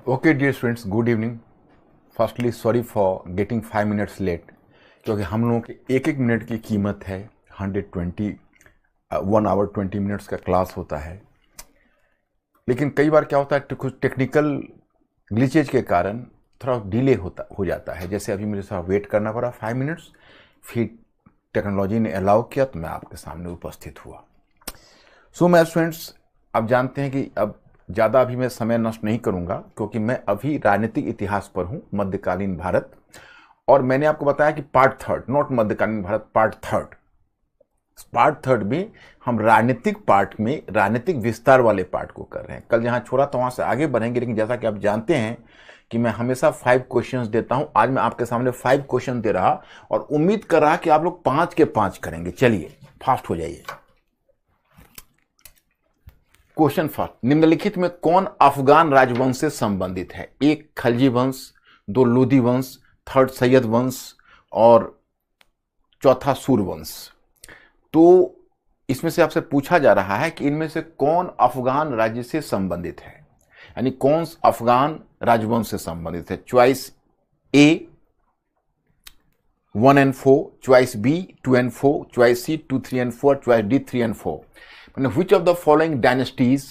Okay dear students, good evening. Firstly sorry for getting 5 minutes late, क्योंकि हम लोगों के एक एक मिनट की कीमत है 120। 1 आवर 20 मिनट्स का क्लास होता है, लेकिन कई बार क्या होता है, कुछ टेक्निकल ग्लिचेज के कारण थोड़ा डिले हो जाता है। जैसे अभी मुझे थोड़ा वेट करना पड़ा 5 मिनट्स, फिर टेक्नोलॉजी ने अलाउ किया तो मैं आपके सामने उपस्थित हुआ। सो मैं स्टूडेंट्स, आप जानते हैं कि अब ज़्यादा अभी मैं समय नष्ट नहीं करूंगा, क्योंकि मैं अभी राजनीतिक इतिहास पर हूं, मध्यकालीन भारत। और मैंने आपको बताया कि पार्ट थर्ड, नॉट मध्यकालीन भारत, पार्ट थर्ड में हम राजनीतिक पार्ट में राजनीतिक विस्तार वाले पार्ट को कर रहे हैं। कल जहां छोड़ा तो वहां से आगे बढ़ेंगे, लेकिन जैसा कि आप जानते हैं कि मैं हमेशा 5 क्वेश्चंस देता हूं। आज मैं आपके सामने 5 क्वेश्चन दे रहा और उम्मीद कर रहा कि आप लोग 5 के 5 करेंगे। चलिए फास्ट हो जाइए। क्वेश्चन फर्स्ट, निम्नलिखित में कौन अफगान राजवंश से संबंधित है? एक खलजी वंश, दो लोदी वंश, थर्ड सैयद वंश और चौथा सूर्यवंश। तो इसमें से आपसे पूछा जा रहा है कि इनमें से कौन अफगान राज्य से संबंधित है, यानी कौन अफगान राजवंश से संबंधित है। Choice A 1 and 4, choice B 2 and 4, choice C 2, 3 and 4, choice D 3 and 4। Which of the following dynasties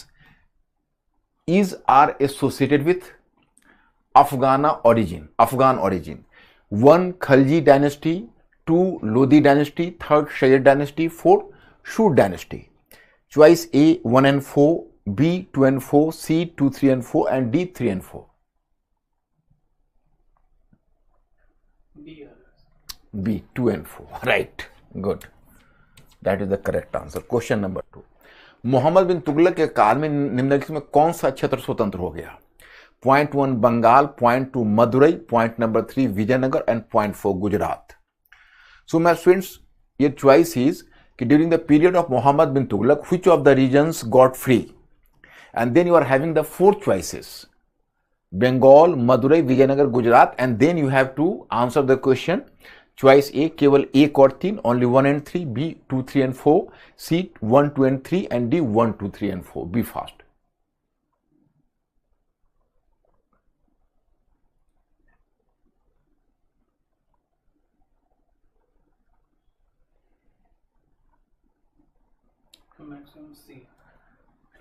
are associated with Afghan origin? 1 Khalji dynasty, 2 Lodi dynasty, 3rd Shayyad dynasty, 4 Shur dynasty. Choice A 1 and 4, B 2 and 4, C 2, 3 and 4, and D 3 and 4. B 2 and 4. Right. Good. That is the correct answer. Question number 2. Mohammad bin Tughlaq के काल में निम्नलिखित में कौन सा क्षेत्र स्वतंत्र हो गया? Point 1 Bengal, point 2 Madurai, point number 3 Vijayanagar and point 4 Gujarat. So my students, ये चॉइस इज कि during the period of Mohammad bin Tughlaq which of the regions got free, and then you are having the 4 choices, Bengal, Madurai, Vijayanagar, Gujarat, and then you have to answer the question. Choice A केवल 1 और 3, only 1 and 3, B 2, 3 and 4, C 1, 2 and 3, and D 1, 2, 3 and 4। Be fast.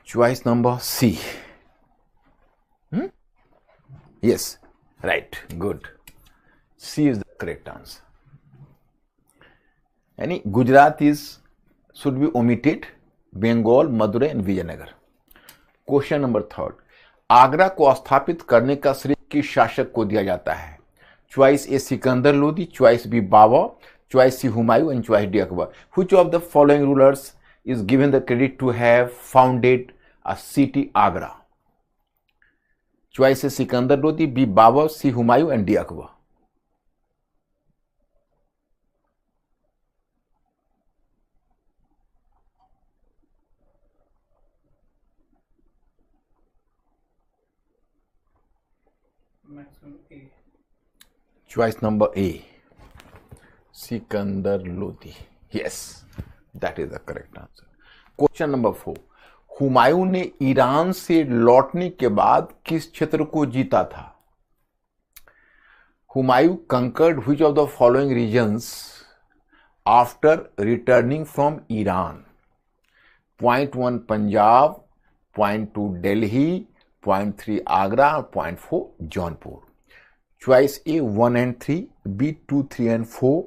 Choice number C. Yes, right, good. C is the correct answer. यानी Gujarat should be omitted, Bengal, Madurai and Vijayanagar. Question number 3, Agra को स्थापित करने का श्रेय किस शासक को दिया जाता है? Choice A Sikandar Lodi, choice B Babur, choice C Humayun and choice D Akbar. Which of the following rulers is given the credit to have founded a city Agra? Choice A Sikandar Lodi, B Babur, C Humayun and D Akbar. Choice number A, Sikandar Lodi. Yes, that is the correct answer. Question number 4, Humayun ने Iran से लौटने के बाद किस क्षेत्र को जीता था? Humayun conquered which of the following regions after returning from Iran? Point 1 Punjab, point 2 Delhi, point 3 Agra, point 4 Jaunpur. Choice A 1 and 3, B 2, 3 and 4,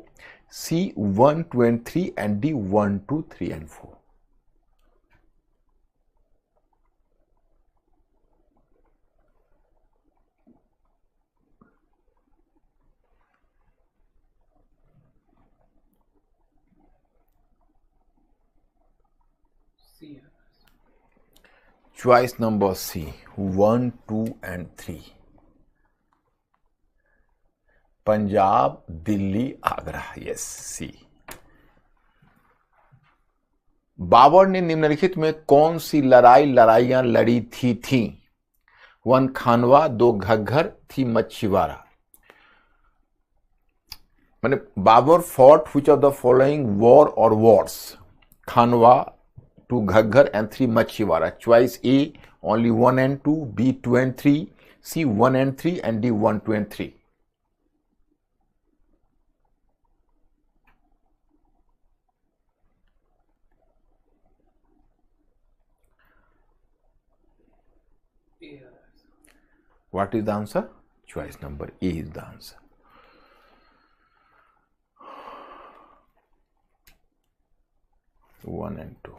C 1, 2 and 3, and D 1, 2, 3 and 4। Choice number C 1, 2 and 3, Punjab, Delhi, Agra. Yes, सी। बाबर ने निम्नलिखित में कौन सी लड़ाइयां लड़ी थी? 1 खानवा, 2 घग्गर, 3 मछीवाड़ा। मैंने Babur fought which of the following war और wars? Khanwa, 2 Ghaggar and 3 Machhiwara. Choice A only 1 and 2, B 2 and 3, C 1 and 3 and D 1, 2 and 3. What is the answer? Choice number A is the answer. One and two.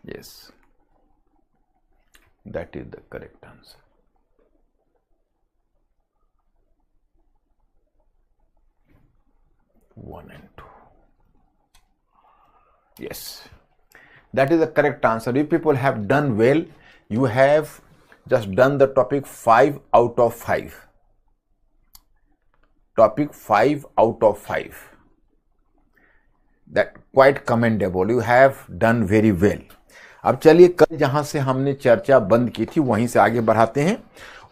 Yes, that is the correct answer. One and two. Yes, that is the correct answer. You people have done well. You have just done the topic 5 out of 5. Topic 5 out of 5. That quite commendable. You have done very well. अब चलिए कल जहां से हमने चर्चा बंद की थी वहीं से आगे बढ़ाते हैं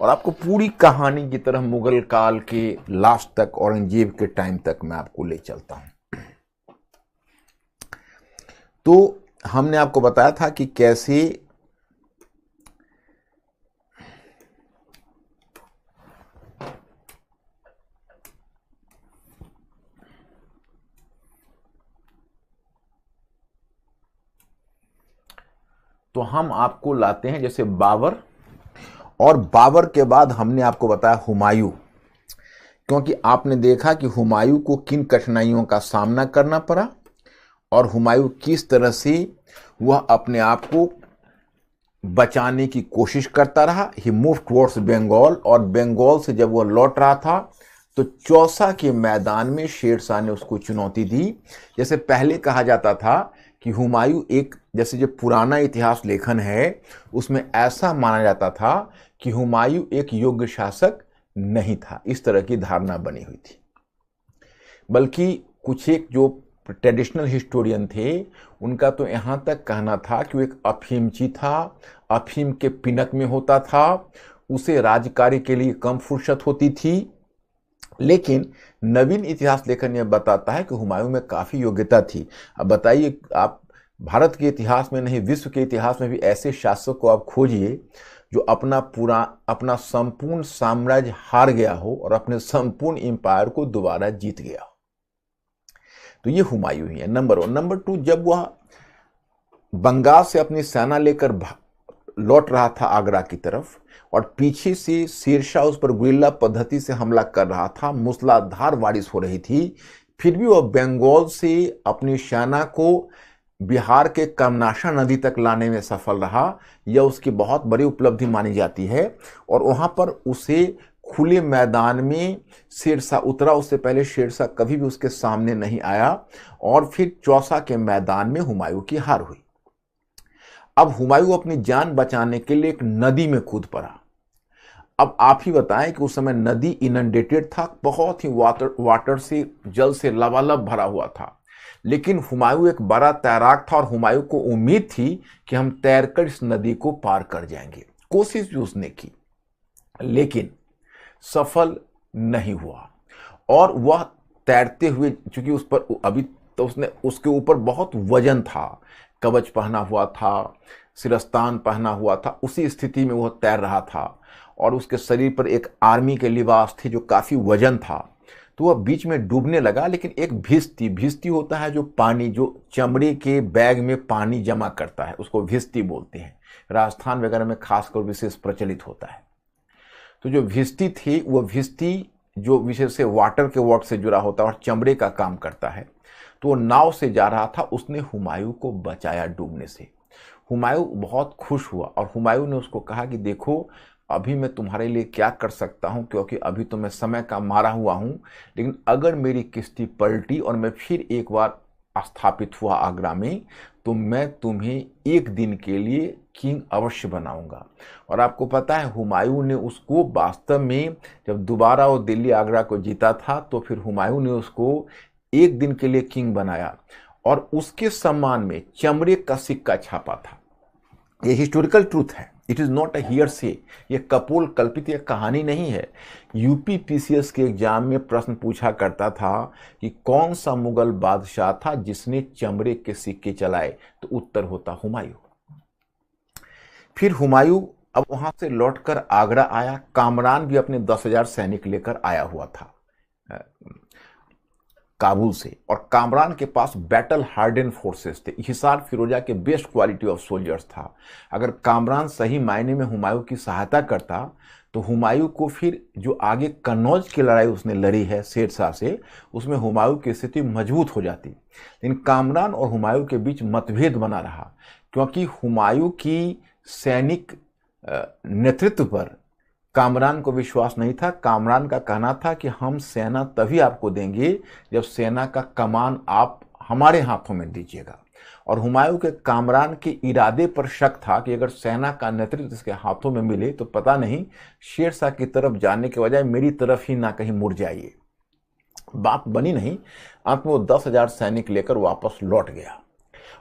और आपको पूरी कहानी की तरह मुगल काल के लास्ट तक, औरंगजेब के टाइम तक मैं आपको ले चलता हूं। तो हमने आपको बताया था कि कैसे तो हम आपको लाते हैं जैसे बाबर, और बाबर के बाद हमने आपको बताया हुमायूं, क्योंकि आपने देखा कि हुमायूं को किन कठिनाइयों का सामना करना पड़ा और हुमायूं किस तरह से वह अपने आप को बचाने की कोशिश करता रहा। ही मूव टुवर्ड्स बंगाल, और बंगाल से जब वह लौट रहा था तो चौसा के मैदान में शेरशाह ने उसको चुनौती दी। जैसे पहले कहा जाता था कि हुमायूं एक, जैसे जो पुराना इतिहास लेखन है उसमें ऐसा माना जाता था कि हुमायूं एक योग्य शासक नहीं था, इस तरह की धारणा बनी हुई थी। बल्कि कुछ एक जो ट्रेडिशनल हिस्टोरियन थे उनका तो यहां तक कहना था कि वो एक अफीमची था, अफीम के पिनक में होता था, उसे राजकार्य के लिए कम फुर्सत होती थी। लेकिन नवीन इतिहास लेखन यह बताता है कि हुमायूं में काफी योग्यता थी। अब बताइए, आप भारत के इतिहास में नहीं विश्व के इतिहास में भी ऐसे शासक को आप खोजिए जो अपना संपूर्ण साम्राज्य हार गया हो और अपने संपूर्ण एम्पायर को दोबारा जीत गया हो। तो ये हुमायूं ही है, नंबर 1। नंबर 2, जब वह बंगाल से अपनी सेना लेकर लौट रहा था आगरा की तरफ और पीछे से शेरशाह उस पर गुरिल्ला पद्धति से हमला कर रहा था, मूसलाधार बारिश हो रही थी, फिर भी वह बंगाल से अपनी सेना को बिहार के कर्मनाशा नदी तक लाने में सफल रहा। यह उसकी बहुत बड़ी उपलब्धि मानी जाती है और वहां पर उसे खुले मैदान में शेरशाह उतरा, उससे पहले शेरशाह कभी भी उसके सामने नहीं आया और फिर चौसा के मैदान में हुमायूं की हार हुई। अब हुमायूं अपनी जान बचाने के लिए एक नदी में कूद पड़ा। अब आप ही बताएं कि उस समय नदी इनंडेटेड था, बहुत ही वाटर से, जल से लबालब भरा हुआ था। लेकिन हुमायूं एक बड़ा तैराक था और हुमायूं को उम्मीद थी कि हम तैरकर इस नदी को पार कर जाएंगे। कोशिश भी उसने की लेकिन सफल नहीं हुआ और वह तैरते हुए, चूंकि उस पर अभी तो उसके ऊपर बहुत वजन था, कवच पहना हुआ था, सिरस्तान पहना हुआ था, उसी स्थिति में वह तैर रहा था और उसके शरीर पर एक आर्मी के लिबास थे जो काफी वजन था। तो वह बीच में डूबने लगा। लेकिन एक भिस्ती होता है जो पानी, जो चमड़े के बैग में पानी जमा करता है, उसको भिस्ती बोलते हैं। राजस्थान वगैरह में खासकर विशेष प्रचलित होता है। तो जो भिस्ती थी, वह भिस्ती जो विशेष से वाटर के वर्क से जुड़ा होता है और चमड़े का काम करता है। तो वो नाव से जा रहा था, उसने हुमायूं को बचाया डूबने से। हुमायूं बहुत खुश हुआ और हुमायूं ने उसको कहा कि देखो, अभी मैं तुम्हारे लिए क्या कर सकता हूं, क्योंकि अभी तो मैं समय का मारा हुआ हूं, लेकिन अगर मेरी किश्ती पलटी और मैं फिर एक बार स्थापित हुआ आगरा में, तो मैं तुम्हें एक दिन के लिए किंग अवश्य बनाऊंगा। और आपको पता है हुमायूं ने उसको वास्तव में, जब दोबारा वो दिल्ली आगरा को जीता था, तो फिर हुमायूं ने उसको एक दिन के लिए किंग बनाया और उसके सम्मान में चमड़े का सिक्का छापा था। ये हिस्टोरिकल ट्रूथ है, it is not a hearsay. ये कपोल कल्पित ये कहानी नहीं है। यूपी पीसीएस के एग्जाम में प्रश्न पूछा करता था कि कौन सा मुगल बादशाह था जिसने चमड़े के सिक्के चलाए, तो उत्तर होता हुमायूं। फिर हुमायूं अब वहां से लौटकर आगरा आया। कामरान भी अपने 10,000 सैनिक लेकर आया हुआ था काबुल से, और कामरान के पास बैटल हार्डन फोर्सेस थे। हिसार फिरोजा के बेस्ट क्वालिटी ऑफ सोल्जर्स था। अगर कामरान सही मायने में हुमायूं की सहायता करता तो हुमायूं को फिर जो आगे कन्नौज की लड़ाई उसने लड़ी है शेर शाह से, उसमें हुमायूं की स्थिति मजबूत हो जाती। लेकिन कामरान और हुमायूं के बीच मतभेद बना रहा, क्योंकि हुमायूं की सैनिक नेतृत्व पर कामरान को विश्वास नहीं था। कामरान का कहना था कि हम सेना तभी आपको देंगे जब सेना का कमान आप हमारे हाथों में दीजिएगा। और हुमायूं के कामरान के इरादे पर शक था कि अगर सेना का नेतृत्व इसके हाथों में मिले तो पता नहीं शेर शाह की तरफ जाने के बजाय मेरी तरफ ही ना कहीं मुड़ जाइए। बात बनी नहीं। अंत में वो 10,000 सैनिक लेकर वापस लौट गया,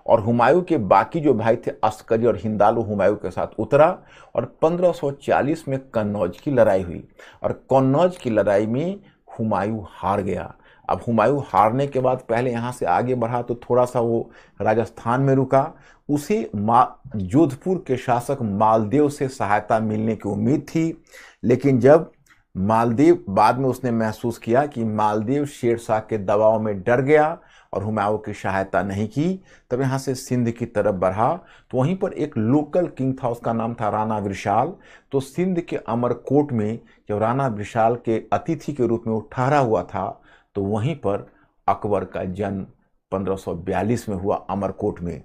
और हुमायूं के बाकी जो भाई थे अस्करी और हिंदालू हुमायूं के साथ उतरा, और 1540 में कन्नौज की लड़ाई हुई, और कन्नौज की लड़ाई में हुमायूं हार गया। अब हुमायूं हारने के बाद पहले यहाँ से आगे बढ़ा तो थोड़ा सा वो राजस्थान में रुका। उसे जोधपुर के शासक मालदेव से सहायता मिलने की उम्मीद थी, लेकिन जब मालदेव बाद में उसने महसूस किया कि मालदेव शेर शाह के दबाव में डर गया और हुमायूं की सहायता नहीं की, तब यहाँ से सिंध की तरफ बढ़ा। तो वहीं पर एक लोकल किंग था, उसका नाम था राणा वृषाल। तो सिंध के अमरकोट में जब राणा वृषाल के अतिथि के रूप में वो ठहरा हुआ था, तो वहीं पर अकबर का जन्म 1542 में हुआ अमरकोट में,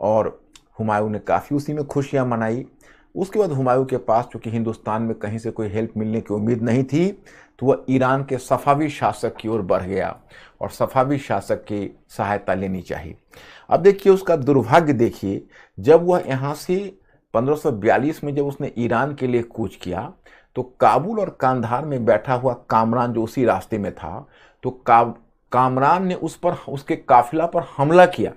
और हुमायूं ने काफ़ी उसी में खुशियाँ मनाई। उसके बाद हुमायूं के पास चूंकि हिंदुस्तान में कहीं से कोई हेल्प मिलने की उम्मीद नहीं थी, तो वह ईरान के सफावी शासक की ओर बढ़ गया, और सफावी शासक की सहायता लेनी चाहिए। अब देखिए उसका दुर्भाग्य देखिए, जब वह यहाँ से 1542 में जब उसने ईरान के लिए कूच किया, तो काबुल और कांधार में बैठा हुआ कामरान जो उसी रास्ते में था, तो कामरान ने उसके काफिला पर हमला किया।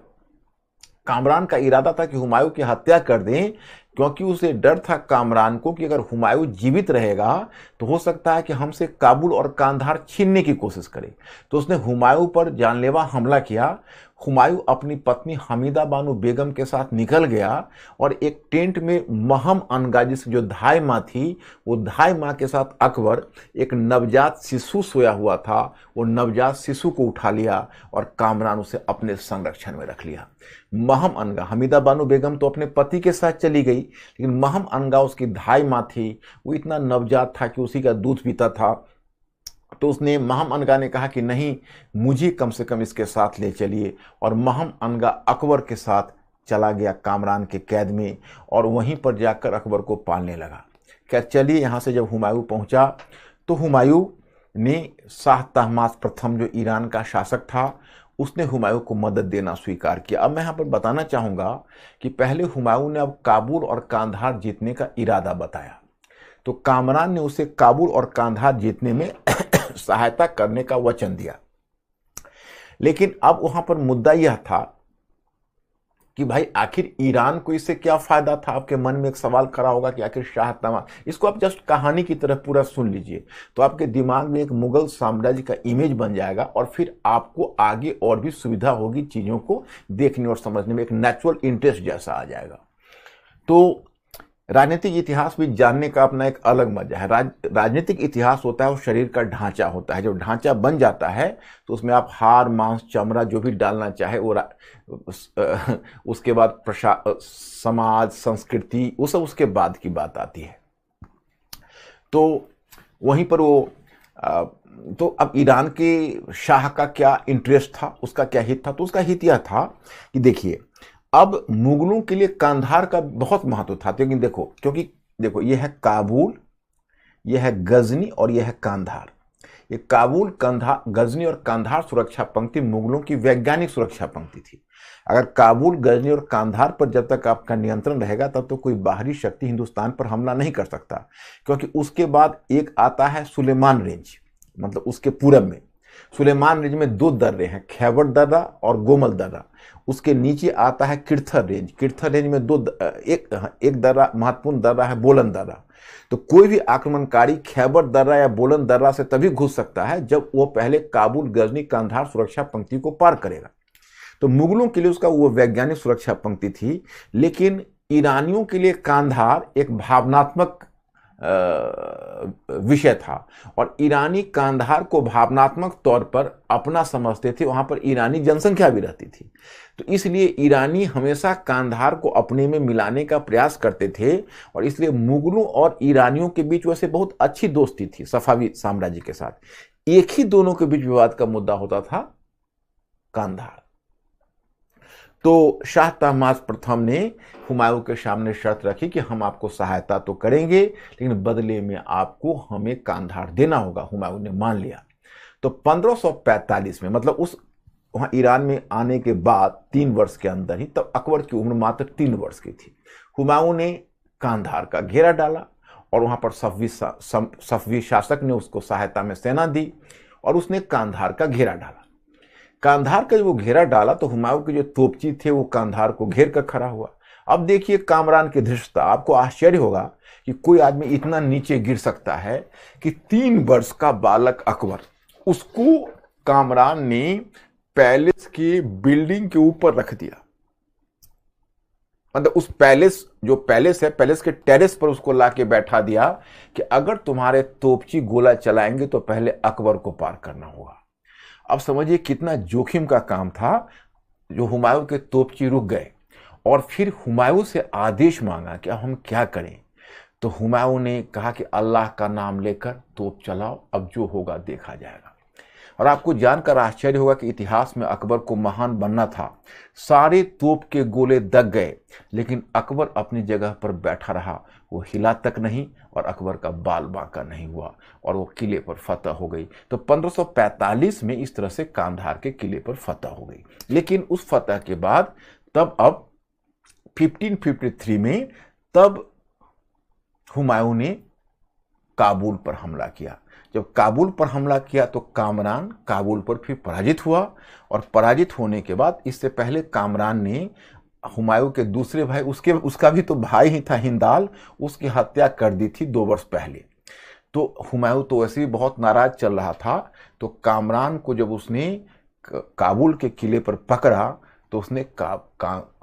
कामरान का इरादा था कि हुमायूं की हत्या कर दें, क्योंकि उसे डर था कामरान को कि अगर हुमायूं जीवित रहेगा तो हो सकता है कि हमसे काबुल और कांधार छीनने की कोशिश करे। तो उसने हुमायूं पर जानलेवा हमला किया। हुमायूं अपनी पत्नी हमीदा बानो बेगम के साथ निकल गया, और एक टेंट में महम अनगा जिसकी जो धाय माँ थी, वो धाय माँ के साथ अकबर एक नवजात शिशु सोया हुआ था, वो नवजात शिशु को उठा लिया और कामरान उसे अपने संरक्षण में रख लिया। महम अनगा, हमीदा बानो बेगम तो अपने पति के साथ चली गई, लेकिन महम अनगा उसकी धाय माँ थी, वो इतना नवजात था कि उसी का दूध पीता था। तो उसने महम अनगा ने कहा कि नहीं, मुझे कम से कम इसके साथ ले चलिए, और महम अनगा अकबर के साथ चला गया कामरान के कैद में, और वहीं पर जाकर अकबर को पालने लगा। क्या चलिए यहाँ से जब हुमायूं पहुंचा, तो हुमायूं ने शाह तहमास प्रथम जो ईरान का शासक था, उसने हुमायूं को मदद देना स्वीकार किया। अब मैं यहाँ पर बताना चाहूँगा कि पहले हुमायूं ने अब काबुल और कांधार जीतने का इरादा बताया, तो कामरान ने उसे काबुल और कांधार जीतने में सहायता करने का वचन दिया। लेकिन अब वहां पर मुद्दा यह था कि भाई आखिर ईरान को इससे क्या फायदा था। आपके मन में एक सवाल खड़ा होगा कि आखिर शाह तहमास, इसको आप जस्ट कहानी की तरह पूरा सुन लीजिए तो आपके दिमाग में एक मुगल साम्राज्य का इमेज बन जाएगा, और फिर आपको आगे और भी सुविधा होगी चीजों को देखने और समझने में, एक नेचुरल इंटरेस्ट जैसा आ जाएगा। तो राजनीतिक इतिहास भी जानने का अपना एक अलग मजा है। राजनीतिक इतिहास होता है वो शरीर का ढांचा होता है। जब ढांचा बन जाता है तो उसमें आप हार मांस चमड़ा जो भी डालना चाहे वो उसके बाद समाज संस्कृति वो सब उसके बाद की बात आती है। तो वहीं पर वो तो अब ईरान के शाह का क्या इंटरेस्ट था, उसका क्या हित था, तो उसका हित यह था कि देखिए अब मुगलों के लिए कांधार का बहुत महत्व था। लेकिन देखो ये है काबुल, ये है गजनी और ये है कांधार। ये काबुल, गजनी और कांधार सुरक्षा पंक्ति मुगलों की वैज्ञानिक सुरक्षा पंक्ति थी। अगर काबुल, गजनी और कांधार पर जब तक आपका नियंत्रण रहेगा तब तो कोई बाहरी शक्ति हिंदुस्तान पर हमला नहीं कर सकता, क्योंकि उसके बाद एक आता है सुलेमान रेंज, मतलब उसके पूरब में सुलेमान रेंज में दो दर्रे हैं, खैबर दर्रा और गोमल दर्रा। उसके नीचे आता है किर्थर रेंज। किर्थर रेंज में एक दर्रा महत्वपूर्ण दर्रा है बोलन दर्रा। तो कोई भी आक्रमणकारी खैबर दर्रा या बोलन दर्रा से तभी घुस सकता है जब वो पहले काबुल, गजनी, कांधार सुरक्षा पंक्ति को पार करेगा। तो मुगलों के लिए उसका वो वैज्ञानिक सुरक्षा पंक्ति थी। लेकिन ईरानियों के लिए कांधार एक भावनात्मक विषय था और ईरानी कांधार को भावनात्मक तौर पर अपना समझते थे। वहां पर ईरानी जनसंख्या भी रहती थी, तो इसलिए ईरानी हमेशा कांधार को अपने में मिलाने का प्रयास करते थे और इसलिए मुगलों और ईरानियों के बीच वैसे बहुत अच्छी दोस्ती थी सफावी साम्राज्य के साथ। एक ही दोनों के बीच विवाद का मुद्दा होता था कांधार। तो शाह तहमास प्रथम ने हुमायूं के सामने शर्त रखी कि हम आपको सहायता तो करेंगे लेकिन बदले में आपको हमें कांधार देना होगा। हुमायूं ने मान लिया। तो 1545 में, मतलब उस वहां ईरान में आने के बाद 3 वर्ष के अंदर ही, तब अकबर की उम्र मात्र 3 वर्ष की थी, हुमायूं ने कांधार का घेरा डाला और वहां पर सफवी शासक ने उसको सहायता में सेना दी और उसने कांधार का घेरा डाला। कांधार का जब वो घेरा डाला तो हुमायूं के जो तोपची थे वो कांधार को घेर कर खड़ा हुआ। अब देखिए कामरान की धृष्टता, आपको आश्चर्य होगा कि कोई आदमी इतना नीचे गिर सकता है कि 3 वर्ष का बालक अकबर, उसको कामरान ने पैलेस की बिल्डिंग के ऊपर रख दिया। मतलब उस पैलेस, जो पैलेस है, पैलेस के टेरेस पर उसको लाके बैठा दिया कि अगर तुम्हारे तोपची गोला चलाएंगे तो पहले अकबर को पार करना होगा। अब समझिए कितना जोखिम का काम था। जो हुमायूं के तोपची रुक गए और फिर हुमायूं से आदेश मांगा कि अब हम क्या करें। तो हुमायूं ने कहा कि अल्लाह का नाम लेकर तोप चलाओ, अब जो होगा देखा जाएगा। और आपको जानकर आश्चर्य होगा कि इतिहास में अकबर को महान बनना था। सारे तोप के गोले दग गए लेकिन अकबर अपनी जगह पर बैठा रहा, वो हिला तक नहीं और अकबर का बाल बांका नहीं हुआ और वो किले पर फतह हो गई। तो 1545 में इस तरह से कांधार के किले पर फतह हो गई। लेकिन उस फतह के बाद तब अब 1553 में तब हुमायूं ने काबुल पर हमला किया। जब काबुल पर हमला किया तो कामरान काबुल पर फिर पराजित हुआ और पराजित होने के बाद, इससे पहले कामरान ने हुमायूं के दूसरे भाई, उसका भी तो भाई ही था हिंदाल, उसकी हत्या कर दी थी 2 वर्ष पहले। तो हुमायूं तो वैसे भी बहुत नाराज चल रहा था। तो कामरान को जब उसने काबुल के किले पर पकड़ा तो उसने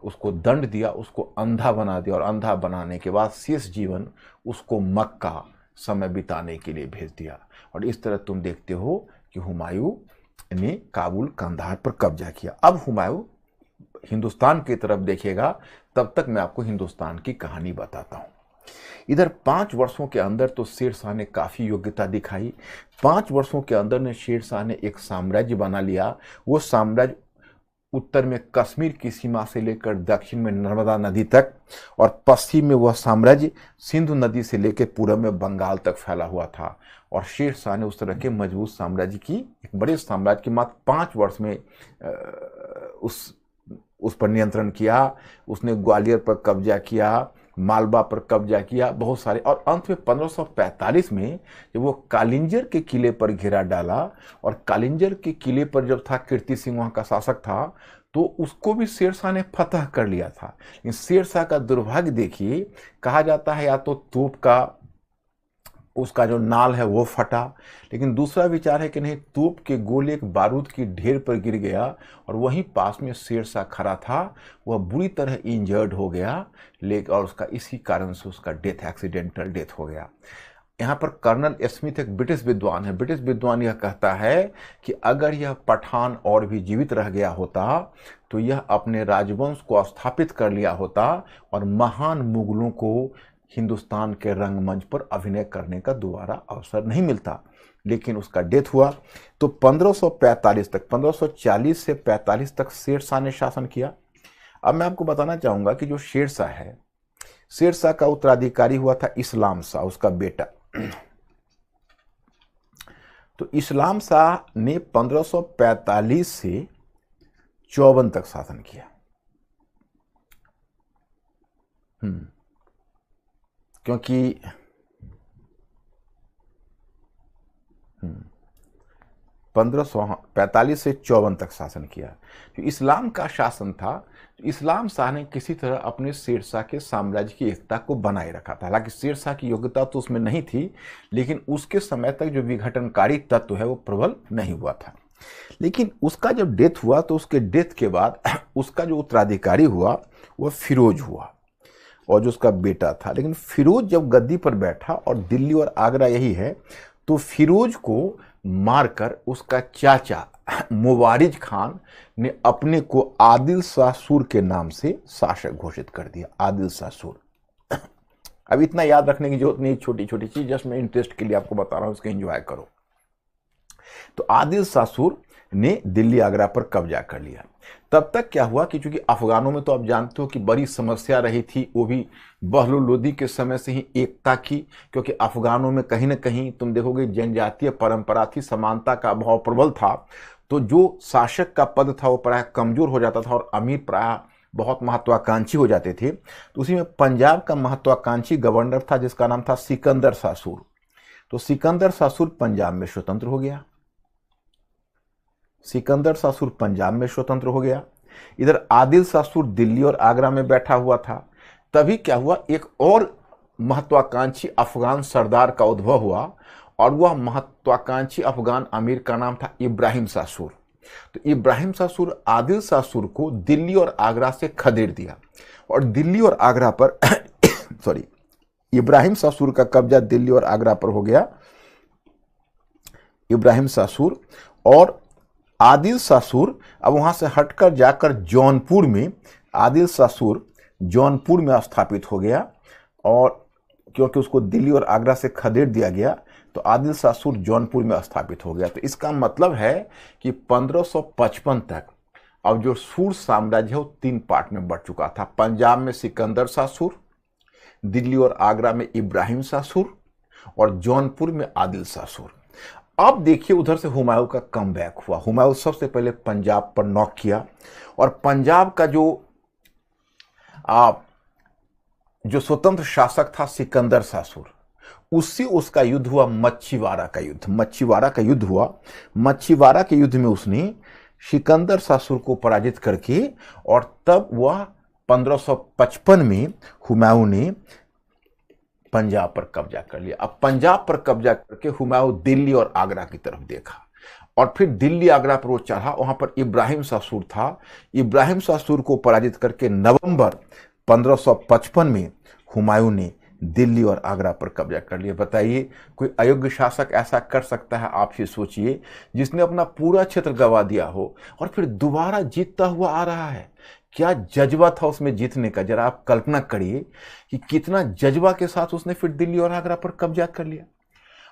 उसको दंड दिया, उसको अंधा बना दिया और अंधा बनाने के बाद शेष जीवन उसको मक्का समय बिताने के लिए भेज दिया। और इस तरह तुम देखते हो कि हुमायूं ने काबुल कंधार पर कब्जा किया। अब हुमायूं हिंदुस्तान की तरफ देखेगा, तब तक मैं आपको हिंदुस्तान की कहानी बताता हूं। इधर 5 वर्षों के अंदर तो शेर शाह ने काफी योग्यता दिखाई। 5 वर्षों के अंदर ने शेर शाह ने एक साम्राज्य बना लिया। वो साम्राज्य उत्तर में कश्मीर की सीमा से लेकर दक्षिण में नर्मदा नदी तक और पश्चिम में वह साम्राज्य सिंधु नदी से लेकर पूर्व में बंगाल तक फैला हुआ था। और शेर शाह ने उस तरह के मजबूत साम्राज्य की, एक बड़े साम्राज्य की मात्र 5 वर्ष में उस पर नियंत्रण किया। उसने ग्वालियर पर कब्जा किया, मालवा पर कब्जा किया, बहुत सारे। और अंत में 1545 में जब वो कालिंजर के किले पर घेरा डाला और कालिंजर के किले पर जब था कीर्ति सिंह वहां का शासक था, तो उसको भी शेर शाह ने फतह कर लिया था। लेकिन शेर शाह का दुर्भाग्य देखिए, कहा जाता है या तो तोप का उसका जो नाल है वो फटा, लेकिन दूसरा विचार है कि नहीं, तोप के गोले एक बारूद की ढेर पर गिर गया और वहीं पास में शेर शाह खड़ा था, वह बुरी तरह इंजर्ड हो गया, लेकिन और उसका इसी कारण से उसका डेथ, एक्सीडेंटल डेथ हो गया। यहाँ पर कर्नल स्मिथ एक ब्रिटिश विद्वान है। ब्रिटिश विद्वान यह कहता है कि अगर यह पठान और भी जीवित रह गया होता तो यह अपने राजवंश को स्थापित कर लिया होता और महान मुगलों को हिंदुस्तान के रंगमंच पर अभिनय करने का दोबारा अवसर नहीं मिलता। लेकिन उसका डेथ हुआ। तो 1545 तक, 1540 से 45 तक शेर शाह ने शासन किया। अब मैं आपको बताना चाहूंगा कि जो शेर शाह है, शेर शाह का उत्तराधिकारी हुआ था इस्लाम शाह, उसका बेटा। तो इस्लाम शाह ने 1545 से 54 तक शासन किया। क्योंकि 1545 से 54 तक शासन किया। जो इस्लाम का शासन था, इस्लाम शाह ने किसी तरह अपने शेर शाह के साम्राज्य की एकता को बनाए रखा था। हालांकि शेर शाह की योग्यता तो उसमें नहीं थी, लेकिन उसके समय तक जो विघटनकारी तत्व है वो प्रबल नहीं हुआ था। लेकिन उसका जब डेथ हुआ तो उसके डेथ के बाद उसका जो उत्तराधिकारी हुआ वह फिरोज हुआ। और जो उसका बेटा था। लेकिन फिरोज जब गद्दी पर बैठा, और दिल्ली और आगरा यही है, तो फिरोज को मारकर उसका चाचा मुबारिज खान ने अपने को आदिल शाह सूर के नाम से शासक घोषित कर दिया। आदिल शाह सूर। अब इतना याद रखने की जरूरत नहीं, छोटी छोटी चीज, जस्ट मैं इंटरेस्ट के लिए आपको बता रहा हूं, इसको एंजॉय करो। तो आदिल शाह सूर ने दिल्ली आगरा पर कब्जा कर लिया। तब तक क्या हुआ कि चूंकि अफगानों में तो आप जानते हो कि बड़ी समस्या रही थी, वो भी बहलुल लोदी के समय से ही एकता की, क्योंकि अफगानों में कहीं ना कहीं तुम देखोगे जनजातीय परंपरा थी, समानता का अभाव प्रबल था। तो जो शासक का पद था वो प्रायः कमजोर हो जाता था और अमीर प्रायः बहुत महत्वाकांक्षी हो जाते थे। तो उसी में पंजाब का महत्वाकांक्षी गवर्नर था जिसका नाम था सिकंदर शाह सूर। तो सिकंदर शाह सूर पंजाब में स्वतंत्र हो गया। सिकंदर शाह सूर पंजाब में स्वतंत्र हो गया। इधर आदिल शाह सूर दिल्ली और आगरा में बैठा हुआ था। तभी क्या हुआ, एक और महत्वाकांक्षी अफगान सरदार का उद्भव हुआ, और वह महत्वाकांक्षी अफगान अमीर का नाम था इब्राहिम शाह सूर। तो इब्राहिम शाह सूर आदिल शाह सूर को दिल्ली और आगरा से खदेड़ दिया, और दिल्ली और आगरा पर सॉरी, इब्राहिम शाह सूर का कब्जा दिल्ली और आगरा पर हो गया। इब्राहिम शाह सूर और आदिल शाह सूर अब वहां से हटकर जाकर जौनपुर में, आदिल शाह सूर जौनपुर में स्थापित हो गया, और क्योंकि उसको दिल्ली और आगरा से खदेड़ दिया गया तो आदिल शाह सूर जौनपुर में स्थापित हो गया। तो इसका मतलब है कि 1555 तक अब जो सूर साम्राज्य है वो 3 पार्ट में बढ़ चुका था। पंजाब में सिकंदर शाह सूर, दिल्ली और आगरा में इब्राहिम शाह सूर, और जौनपुर में आदिल शाह सूर। अब देखिए उधर से हुमायूं का कमबैक हुआ। हुमायूं सबसे पहले पंजाब पर नॉक किया, और पंजाब का जो स्वतंत्र शासक था सिकंदर शाह सूर, उससे उसका युद्ध हुआ मच्छीवाड़ा का युद्ध। मच्छीवाड़ा का युद्ध हुआ। मच्छीवाड़ा के युद्ध में उसने सिकंदर शाह सूर को पराजित करके, और तब वह 1555 में हुमायूं ने पंजाब पर कब्जा कर लिया। अब पंजाब पर कब्जा करके हुमायूं दिल्ली और आगरा की तरफ देखा, और फिर दिल्ली आगरा पर वो चढ़ा। वहां पर इब्राहिम शाह सूर था। इब्राहिम शाह सूर को पराजित करके नवंबर 1555 में हुमायूं ने दिल्ली और आगरा पर कब्जा कर लिया। बताइए कोई अयोग्य शासक ऐसा कर सकता है? आप ही सोचिए, जिसने अपना पूरा क्षेत्र गंवा दिया हो और फिर दोबारा जीतता हुआ आ रहा है। क्या जज्बा था उसमें जीतने का, जरा आप कल्पना करिए कि कितना जज्बा के साथ उसने फिर दिल्ली और आगरा पर कब्जा कर लिया।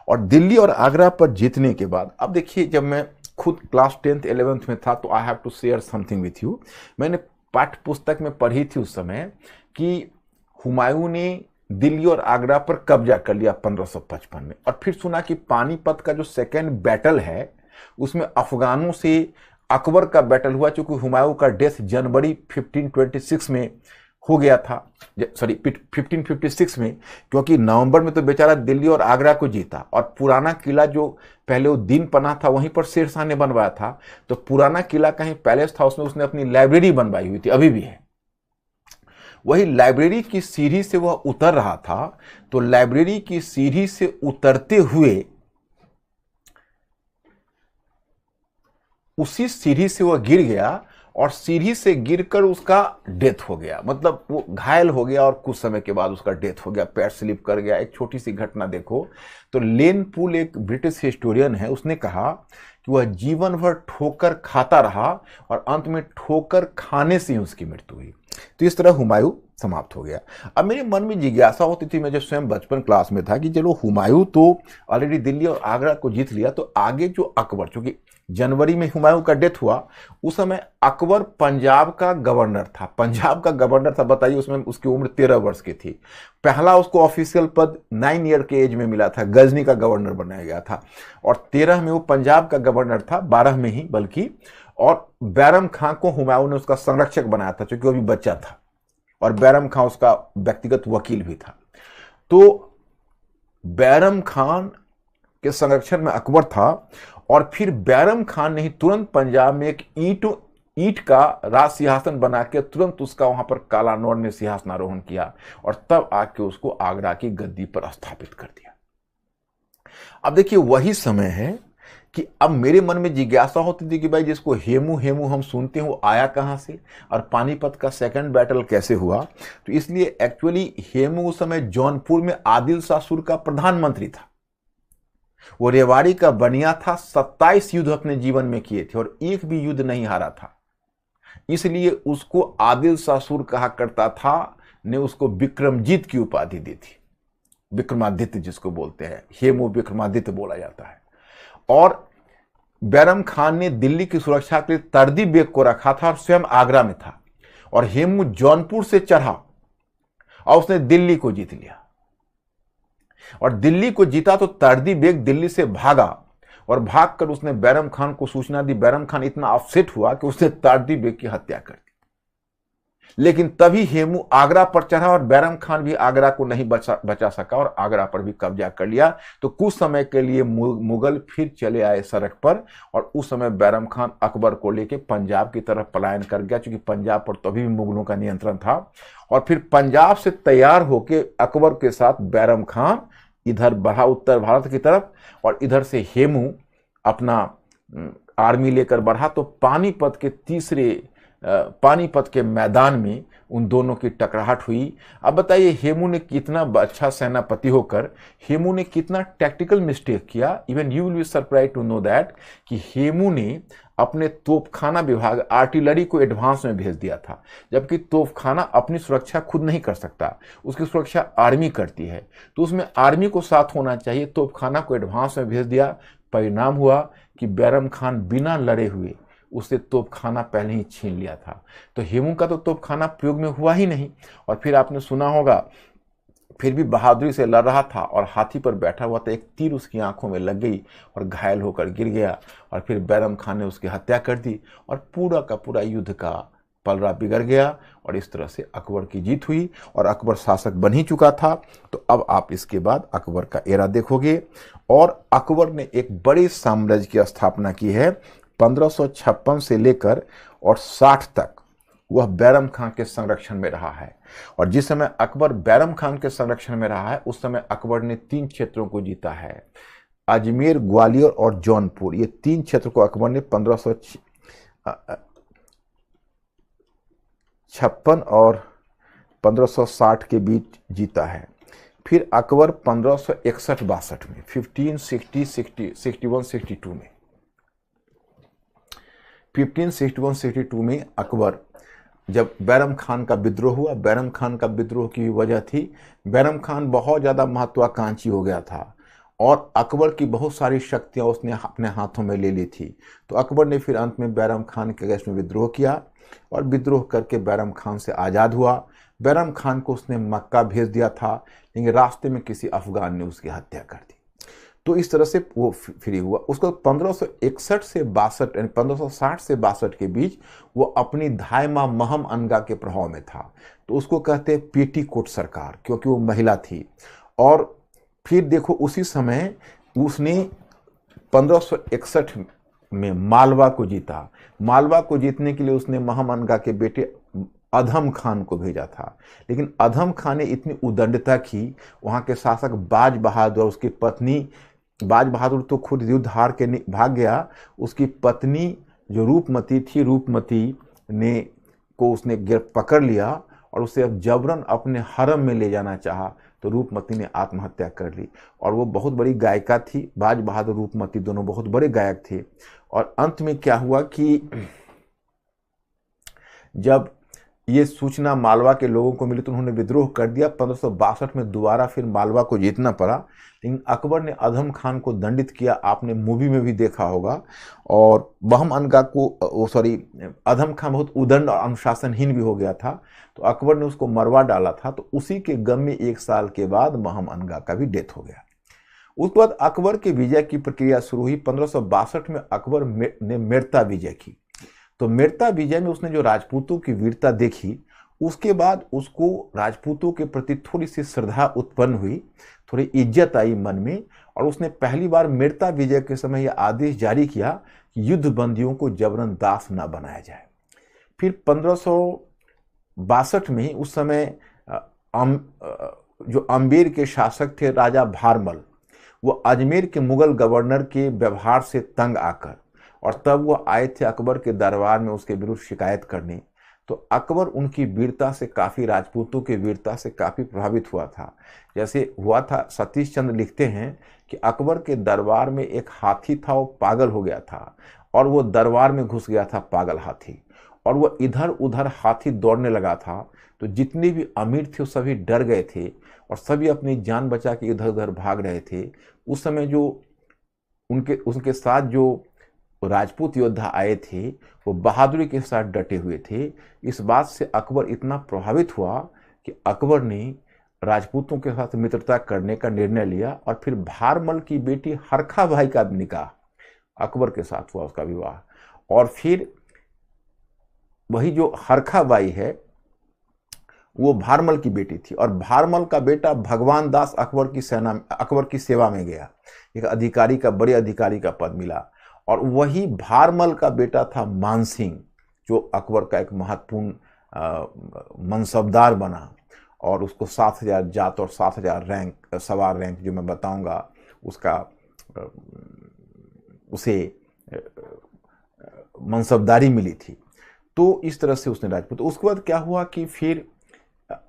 और दिल्ली और आगरा पर जीतने के बाद, अब देखिए, जब मैं खुद क्लास 10th 11th में था तो I have to share something with you. मैंने पाठ्य पुस्तक में पढ़ी थी उस समय कि हुमायूं ने दिल्ली और आगरा पर कब्जा कर लिया 1555 में, और फिर सुना कि पानीपत का जो सेकेंड बैटल है उसमें अफगानों से अकबर का बैटल हुआ, क्योंकि हुमायूं का डेथ जनवरी 1526 में हो गया था, सॉरी 1556 में, क्योंकि नवंबर में तो बेचारा दिल्ली और आगरा को जीता, और पुराना किला जो पहले वो दीन पनाह था वहीं पर शेर शाह ने बनवाया था। तो पुराना किला कहीं पैलेस था, उसमें उसने अपनी लाइब्रेरी बनवाई हुई थी, अभी भी है। वही लाइब्रेरी की सीढ़ी से वह उतर रहा था, तो लाइब्रेरी की सीढ़ी से उतरते हुए उसी सीढ़ी से वह गिर गया, और सीढ़ी से गिरकर उसका डेथ हो गया। मतलब वो घायल हो गया और कुछ समय के बाद उसका डेथ हो गया, पैर स्लिप कर गया। एक छोटी सी घटना देखो तो लेन पूल एक ब्रिटिश हिस्टोरियन है, उसने कहा कि वह जीवन भर ठोकर खाता रहा और अंत में ठोकर खाने से ही उसकी मृत्यु हुई। तो इस तरह हुमायूं समाप्त हो गया। अब मेरे मन में जिज्ञासा होती थी, मैं जब स्वयं बचपन क्लास में था, कि चलो हुमायूं तो ऑलरेडी दिल्ली और आगरा को जीत लिया, तो आगे जो अकबर, चूंकि जनवरी में हुमायूं का डेथ हुआ, उस समय अकबर पंजाब का गवर्नर था। पंजाब का गवर्नर था, बताइए, उसमें उसकी उम्र 13 वर्ष की थी। पहला उसको ऑफिशियल पद 9 ईयर के एज में मिला था, गजनी का गवर्नर बनाया गया था, और 13 में वो पंजाब का गवर्नर था, 12 में ही बल्कि। और बैरम खां को हुमायूं ने उसका संरक्षक बनाया था, क्योंकि वो भी बच्चा था, और बैरम खां उसका व्यक्तिगत वकील भी था। तो बैरम खान के संरक्षण में अकबर था, और फिर बैरम खान ने ही तुरंत पंजाब में एक ईंट का राज सिंहासन बना के तुरंत उसका वहां पर कालानौर में सिंहासनारोहण किया, और तब आके उसको आगरा की गद्दी पर स्थापित कर दिया। अब देखिए वही समय है कि अब मेरे मन में जिज्ञासा होती थी कि भाई जिसको हेमू हेमू हम सुनते हैं वो आया कहाँ से और पानीपत का सेकंड बैटल कैसे हुआ। तो इसलिए एक्चुअली हेमू उस समय जौनपुर में आदिल शाह सुर का प्रधानमंत्री था। वो रेवाड़ी का बनिया था, 27 युद्ध अपने जीवन में किए थे और एक भी युद्ध नहीं हारा था। इसलिए उसको आदिल शाह सुर कहा करता था, ने उसको विक्रमजीत की उपाधि दी थी। विक्रमादित्य जिसको बोलते हैं, हेमू विक्रमादित्य बोला जाता है। और बैरम खान ने दिल्ली की सुरक्षा के लिए तरदी बेग को रखा था और स्वयं आगरा में था, और हेमू जौनपुर से चढ़ा और उसने दिल्ली को जीत लिया। और दिल्ली को जीता तो तरदी बेग दिल्ली से भागा और भागकर उसने बैरम खान को सूचना दी। बैरम खान इतना अपसेट हुआ कि उसने तरदी बेग की हत्या कर दी। लेकिन तभी हेमू आगरा पर चढ़ा और बैरम खान भी आगरा को नहीं बचा सका और आगरा पर भी कब्जा कर लिया। तो कुछ समय के लिए मुगल फिर चले आए सड़क पर, और उस समय बैरम खान अकबर को लेकर पंजाब की तरफ पलायन कर गया, क्योंकि पंजाब पर तो अभी भी मुगलों का नियंत्रण था। और फिर पंजाब से तैयार होकर अकबर के साथ बैरम खान इधर बढ़ा उत्तर भारत की तरफ, और इधर से हेमू अपना आर्मी लेकर बढ़ा। तो पानीपत के मैदान में उन दोनों की टकराहट हुई। अब बताइए हेमू ने कितना अच्छा सेनापति होकर हेमू ने कितना टैक्टिकल मिस्टेक किया। Even you will be surprise to know that कि हेमू ने अपने तोपखाना विभाग आर्टिलरी को एडवांस में भेज दिया था, जबकि तोपखाना अपनी सुरक्षा खुद नहीं कर सकता, उसकी सुरक्षा आर्मी करती है। तो उसमें आर्मी को साथ होना चाहिए, तोपखाना को एडवांस में भेज दिया। परिणाम हुआ कि बैरम खान बिना लड़े हुए उससे तोपखाना पहले ही छीन लिया था। तो हेमू का तो तोपखाना प्रयोग में हुआ ही नहीं। और फिर आपने सुना होगा, फिर भी बहादुरी से लड़ रहा था और हाथी पर बैठा हुआ था, एक तीर उसकी आंखों में लग गई और घायल होकर गिर गया। और फिर बैरम खान ने उसकी हत्या कर दी और पूरा का पूरा युद्ध का पलड़ा बिगड़ गया। और इस तरह से अकबर की जीत हुई और अकबर शासक बन ही चुका था। तो अब आप इसके बाद अकबर का एरा देखोगे। और अकबर ने एक बड़े साम्राज्य की स्थापना की है। 1556 से लेकर और 60 तक वह बैरम खान के संरक्षण में रहा है। और जिस समय अकबर बैरम खान के संरक्षण में रहा है, उस समय अकबर ने 3 क्षेत्रों को जीता है, अजमेर, ग्वालियर और जौनपुर। ये 3 क्षेत्र को अकबर ने 1556 और 1560 के बीच जीता है। फिर अकबर 1561-62 में, 1561-62 में 1561-62 में अकबर, जब बैरम खान का विद्रोह हुआ। बैरम खान का विद्रोह की वजह थी, बैरम खान बहुत ज़्यादा महत्वाकांक्षी हो गया था और अकबर की बहुत सारी शक्तियां उसने अपने हाथों में ले ली थी। तो अकबर ने फिर अंत में बैरम खान के अगेंस्ट में विद्रोह किया और विद्रोह करके बैरम खान से आज़ाद हुआ। बैरम खान को उसने मक्का भेज दिया था, लेकिन रास्ते में किसी अफगान ने उसकी हत्या कर दी। तो इस तरह से वो फ्री हुआ। उसको 1561 से 62 यानी 1560 से 62 के बीच वो अपनी धायमा महम अनगा के प्रभाव में था। तो उसको कहते हैं पेटीकोट सरकार, क्योंकि वो महिला थी। और फिर देखो उसी समय उसने 1561 में मालवा को जीता। मालवा को जीतने के लिए उसने महम अनगा के बेटे अधम खान को भेजा था, लेकिन अधम खान ने इतनी उदंडता की, वहाँ के शासक बाज बहादुर, उसकी पत्नी, बाज बहादुर तो खुद युद्ध हार के भाग गया, उसकी पत्नी जो रूपमती थी, रूपमती ने को उसने पकड़ लिया और उसे अब जबरन अपने हरम में ले जाना चाहा। तो रूपमती ने आत्महत्या कर ली। और वो बहुत बड़ी गायिका थी, बाज बहादुर रूपमती दोनों बहुत बड़े गायक थे। और अंत में क्या हुआ कि जब ये सूचना मालवा के लोगों को मिली तो उन्होंने विद्रोह कर दिया। 1562 में दोबारा फिर मालवा को जीतना पड़ा, लेकिन अकबर ने अधम खान को दंडित किया। आपने मूवी में भी देखा होगा। और महम अनगा को अधम खान बहुत उदंड और अनुशासनहीन भी हो गया था, तो अकबर ने उसको मरवा डाला था। तो उसी के गम में 1 साल के बाद महम अनगा का भी डेथ हो गया। उसके बाद अकबर के विजय की प्रक्रिया शुरू हुई। 1562 में अकबर ने मेड़ता विजय की। तो मेड़ता विजय में उसने जो राजपूतों की वीरता देखी, उसके बाद उसको राजपूतों के प्रति थोड़ी सी श्रद्धा उत्पन्न हुई, थोड़ी इज्जत आई मन में। और उसने पहली बार मेड़ता विजय के समय यह आदेश जारी किया कि युद्ध बंदियों को जबरन दास न बनाया जाए। फिर 1562 में उस समय जो अम्बेर के शासक थे राजा भारमल, वो अजमेर के मुगल गवर्नर के व्यवहार से तंग आकर, और तब वो आए थे अकबर के दरबार में उसके विरुद्ध शिकायत करने, तो अकबर उनकी वीरता से काफ़ी, राजपूतों की वीरता से काफ़ी प्रभावित हुआ था। जैसे हुआ था, सतीश चंद्र लिखते हैं कि अकबर के दरबार में एक हाथी था, वो पागल हो गया था और वो दरबार में घुस गया था पागल हाथी, और वो इधर उधर हाथी दौड़ने लगा था। तो जितने भी अमीर थे वो सभी डर गए थे और सभी अपनी जान बचा के इधर उधर भाग रहे थे। उस समय जो उनके साथ जो राजपूत योद्धा आए थे वो बहादुरी के साथ डटे हुए थे। इस बात से अकबर इतना प्रभावित हुआ कि अकबर ने राजपूतों के साथ मित्रता करने का निर्णय लिया और फिर भारमल की बेटी हरखा भाई का निकाह अकबर के साथ हुआ, उसका विवाह। और फिर वही जो हरखा बाई है वो भारमल की बेटी थी, और भारमल का बेटा भगवान दास अकबर की सेवा में गया, एक अधिकारी का, बड़े अधिकारी का पद मिला। और वही भारमल का बेटा था मानसिंह, जो अकबर का एक महत्वपूर्ण मनसबदार बना, और उसको 7,000 जात और 7,000 रैंक, सवार रैंक जो मैं बताऊंगा उसका, उसे मनसबदारी मिली थी। तो इस तरह से उसने राजपूत। उसके बाद क्या हुआ कि फिर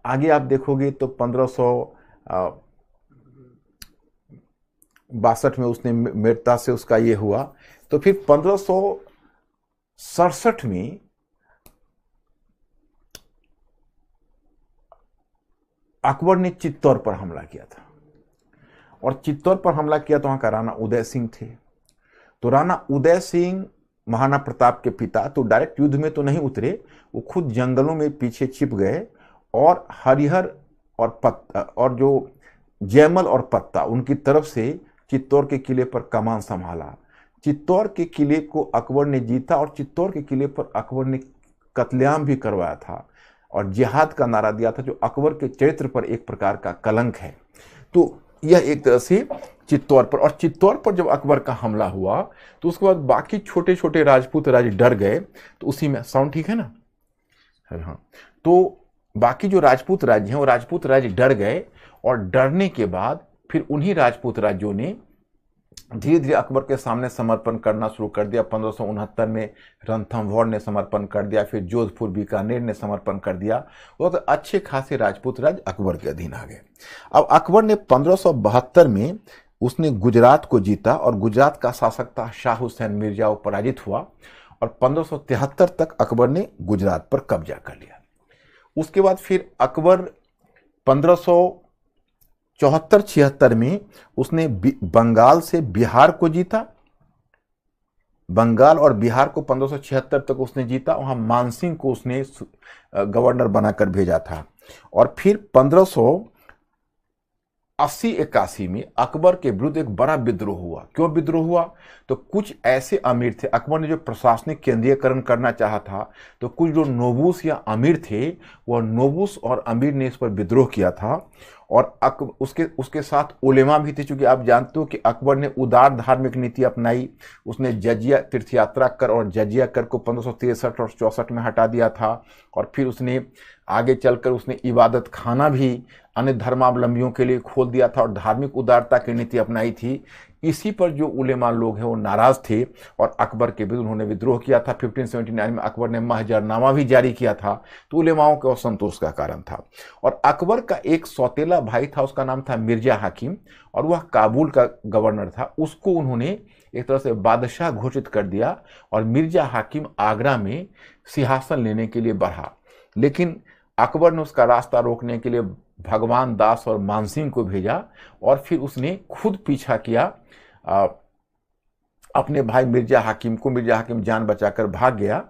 आगे आप देखोगे तो 1562 में उसने मेड़ता से उसका ये हुआ। तो फिर 1567 में अकबर ने चित्तौड़ पर हमला किया था, और चित्तौड़ पर हमला किया तो वहां का राणा उदय सिंह थे। तो राणा उदय सिंह महाराणा प्रताप के पिता, तो डायरेक्ट युद्ध में तो नहीं उतरे, वो खुद जंगलों में पीछे छिप गए, और हरिहर और जो जयमल और पत्ता उनकी तरफ से चित्तौड़ के किले पर कमान संभाला। चित्तौड़ के किले को अकबर ने जीता, और चित्तौड़ के किले पर अकबर ने कत्लेआम भी करवाया था और जिहाद का नारा दिया था, जो अकबर के चरित्र पर एक प्रकार का कलंक है। तो यह एक तरह से चित्तौड़ पर, और चित्तौड़ पर जब अकबर का हमला हुआ तो उसके बाद बाकी छोटे छोटे राजपूत राज्य डर गए। तो उसी में साउंड ठीक है ना? हाँ। तो बाकी जो राजपूत राज्य हैं वो राजपूत राज्य डर गए, और डरने के बाद फिर उन्हीं राजपूत राज्यों ने धीरे धीरे अकबर के सामने समर्पण करना शुरू कर दिया। 1569 में रणथंभौर ने समर्पण कर दिया, फिर जोधपुर बीकानेर ने समर्पण कर दिया। वो तो अच्छे खासे राजपूत राज्य अकबर के अधीन आ गए। अब अकबर ने 1572 में उसने गुजरात को जीता, और गुजरात का शासक था शाह हुसैन मिर्जा, वो पराजित हुआ, और 1573 तक अकबर ने गुजरात पर कब्जा कर लिया। उसके बाद फिर अकबर 1574-76 में उसने बंगाल से बिहार को जीता। बंगाल और बिहार को 1576 तक उसने जीता। वहां मानसिंह को उसने गवर्नर बनाकर भेजा था। और फिर 1580-81 में अकबर के विरुद्ध एक बड़ा विद्रोह हुआ। क्यों विद्रोह हुआ? तो कुछ ऐसे अमीर थे, अकबर ने जो प्रशासनिक केंद्रीयकरण करना चाहा था, तो कुछ जो नोबूस या अमीर थे, वह नोबूस और अमीर ने इस पर विद्रोह किया था। और उसके साथ उलेमा भी थे, क्योंकि आप जानते हो कि अकबर ने उदार धार्मिक नीति अपनाई। उसने जजिया तीर्थयात्रा कर और जजिया कर को 1563 और 64 में हटा दिया था, और फिर उसने आगे चलकर उसने इबादत खाना भी अन्य धर्मावलंबियों के लिए खोल दिया था और धार्मिक उदारता की नीति अपनाई थी। इसी पर जो उलेमा लोग हैं वो नाराज थे और अकबर के विरुद्ध उन्होंने विद्रोह किया था। 1579 में अकबर ने महजरनामा भी जारी किया था, तो उलेमाओं के असंतोष का कारण था। और अकबर का एक सौतेला भाई था, उसका नाम था मिर्जा हाकिम, और वह काबुल का गवर्नर था। उसको उन्होंने एक तरह से बादशाह घोषित कर दिया, और मिर्जा हाकिम आगरा में सिंहासन लेने के लिए बढ़ा। लेकिन अकबर ने उसका रास्ता रोकने के लिए भगवान दास और मानसिंह को भेजा, और फिर उसने खुद पीछा किया अपने भाई मिर्जा हाकिम को। मिर्जा हाकिम जान बचाकर भाग गया।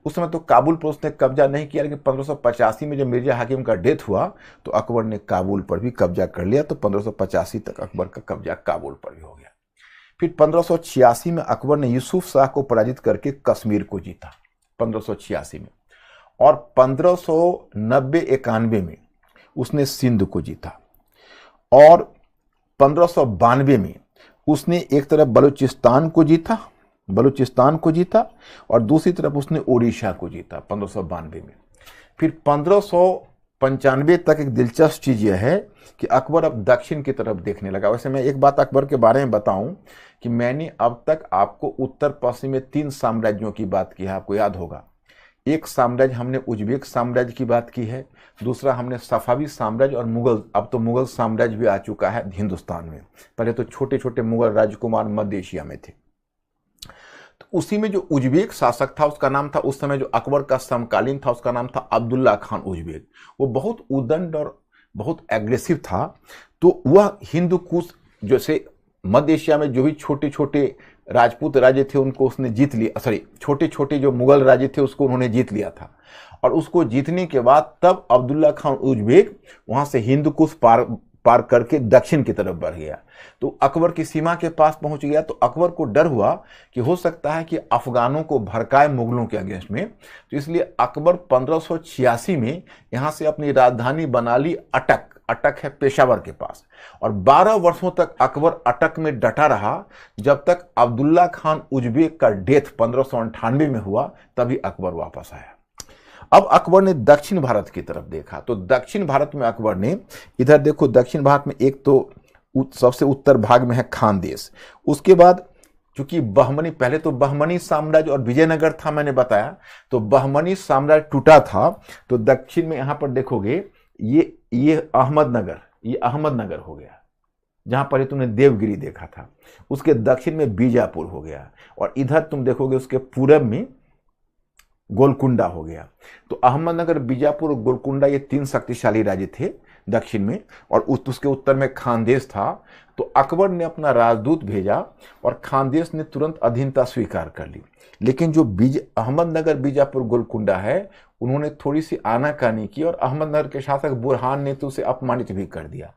उस समय तो काबुल पर उसने कब्जा नहीं किया, लेकिन 1585 में जब मिर्जा हाकिम का डेथ हुआ तो अकबर ने काबुल पर भी कब्जा कर लिया। तो 1585 तक अकबर का कब्जा काबुल पर भी हो गया। फिर 1586 में अकबर ने यूसुफ शाह को पराजित करके कश्मीर को जीता 1586 में, और 1590-91 में उसने सिंध को जीता, और 1592 में उसने एक तरफ बलूचिस्तान को जीता और दूसरी तरफ उसने ओडिशा को जीता 1592 में। फिर 95 तक एक दिलचस्प चीज यह है कि अकबर अब दक्षिण की तरफ देखने लगा। वैसे मैं एक बात अकबर के बारे में बताऊं कि मैंने अब तक आपको उत्तर पश्चिम में 3 साम्राज्यों की बात की है, आपको याद होगा। एक साम्राज्य हमने उज्बेक साम्राज्य की बात की है, दूसरा हमने सफावी साम्राज्य और मुगल, अब तो मुगल साम्राज्य भी आ चुका है हिंदुस्तान में। पहले तो छोटे छोटे मुगल राजकुमार मध्य एशिया में थे। तो उसी में जो उज्बेक शासक था उसका नाम था, उस समय जो अकबर का समकालीन था उसका नाम था अब्दुल्ला खान उज्बेक। वो बहुत उदंड और बहुत एग्रेसिव था। तो वह हिंदू कुश, जैसे मध्य एशिया में जो भी छोटे छोटे राजपूत राज्य थे उनको उसने जीत लिया, सॉरी छोटे छोटे जो मुगल राज्य थे उसको उन्होंने जीत लिया था। और उसको जीतने के बाद तब अब्दुल्ला खान उज्बेक वहां से हिंदू कुश पार करके दक्षिण की तरफ बढ़ गया। तो अकबर की सीमा के पास पहुंच गया। तो अकबर को डर हुआ कि हो सकता है कि अफगानों को भड़काए मुगलों के अगेंस्ट में। तो इसलिए अकबर 1586 में यहां से अपनी राजधानी बना ली अटक। अटक है पेशावर के पास। और 12 वर्षों तक अकबर अटक में डटा रहा, जब तक अब्दुल्ला खान उज्बेक का डेथ 1598 में हुआ, तभी अकबर वापस आया। अब अकबर ने दक्षिण भारत की तरफ देखा। तो दक्षिण भारत में अकबर ने, इधर देखो दक्षिण भारत में एक तो सबसे उत्तर भाग में है खानदेश, उसके बाद चूंकि बहमनी, पहले तो बहमनी साम्राज्य और विजयनगर था मैंने बताया, तो बहमनी साम्राज्य टूटा था। तो दक्षिण में यहां पर देखोगे ये अहमदनगर, ये अहमदनगर हो गया, जहां पर तुमने देवगिरी देखा था। उसके दक्षिण में बीजापुर हो गया, और इधर तुम देखोगे उसके पूरब में गोलकुंडा हो गया। तो अहमदनगर, बीजापुर और गोलकुंडा ये 3 शक्तिशाली राज्य थे दक्षिण में, और उसके उत्तर में खानदेश था। तो अकबर ने अपना राजदूत भेजा और खानदेश ने तुरंत अधीनता स्वीकार कर ली। लेकिन जो अहमदनगर, बीजापुर, गोलकुंडा है, उन्होंने थोड़ी सी आनाकानी की और अहमदनगर के शासक बुरहान ने तो उसे अपमानित भी कर दिया।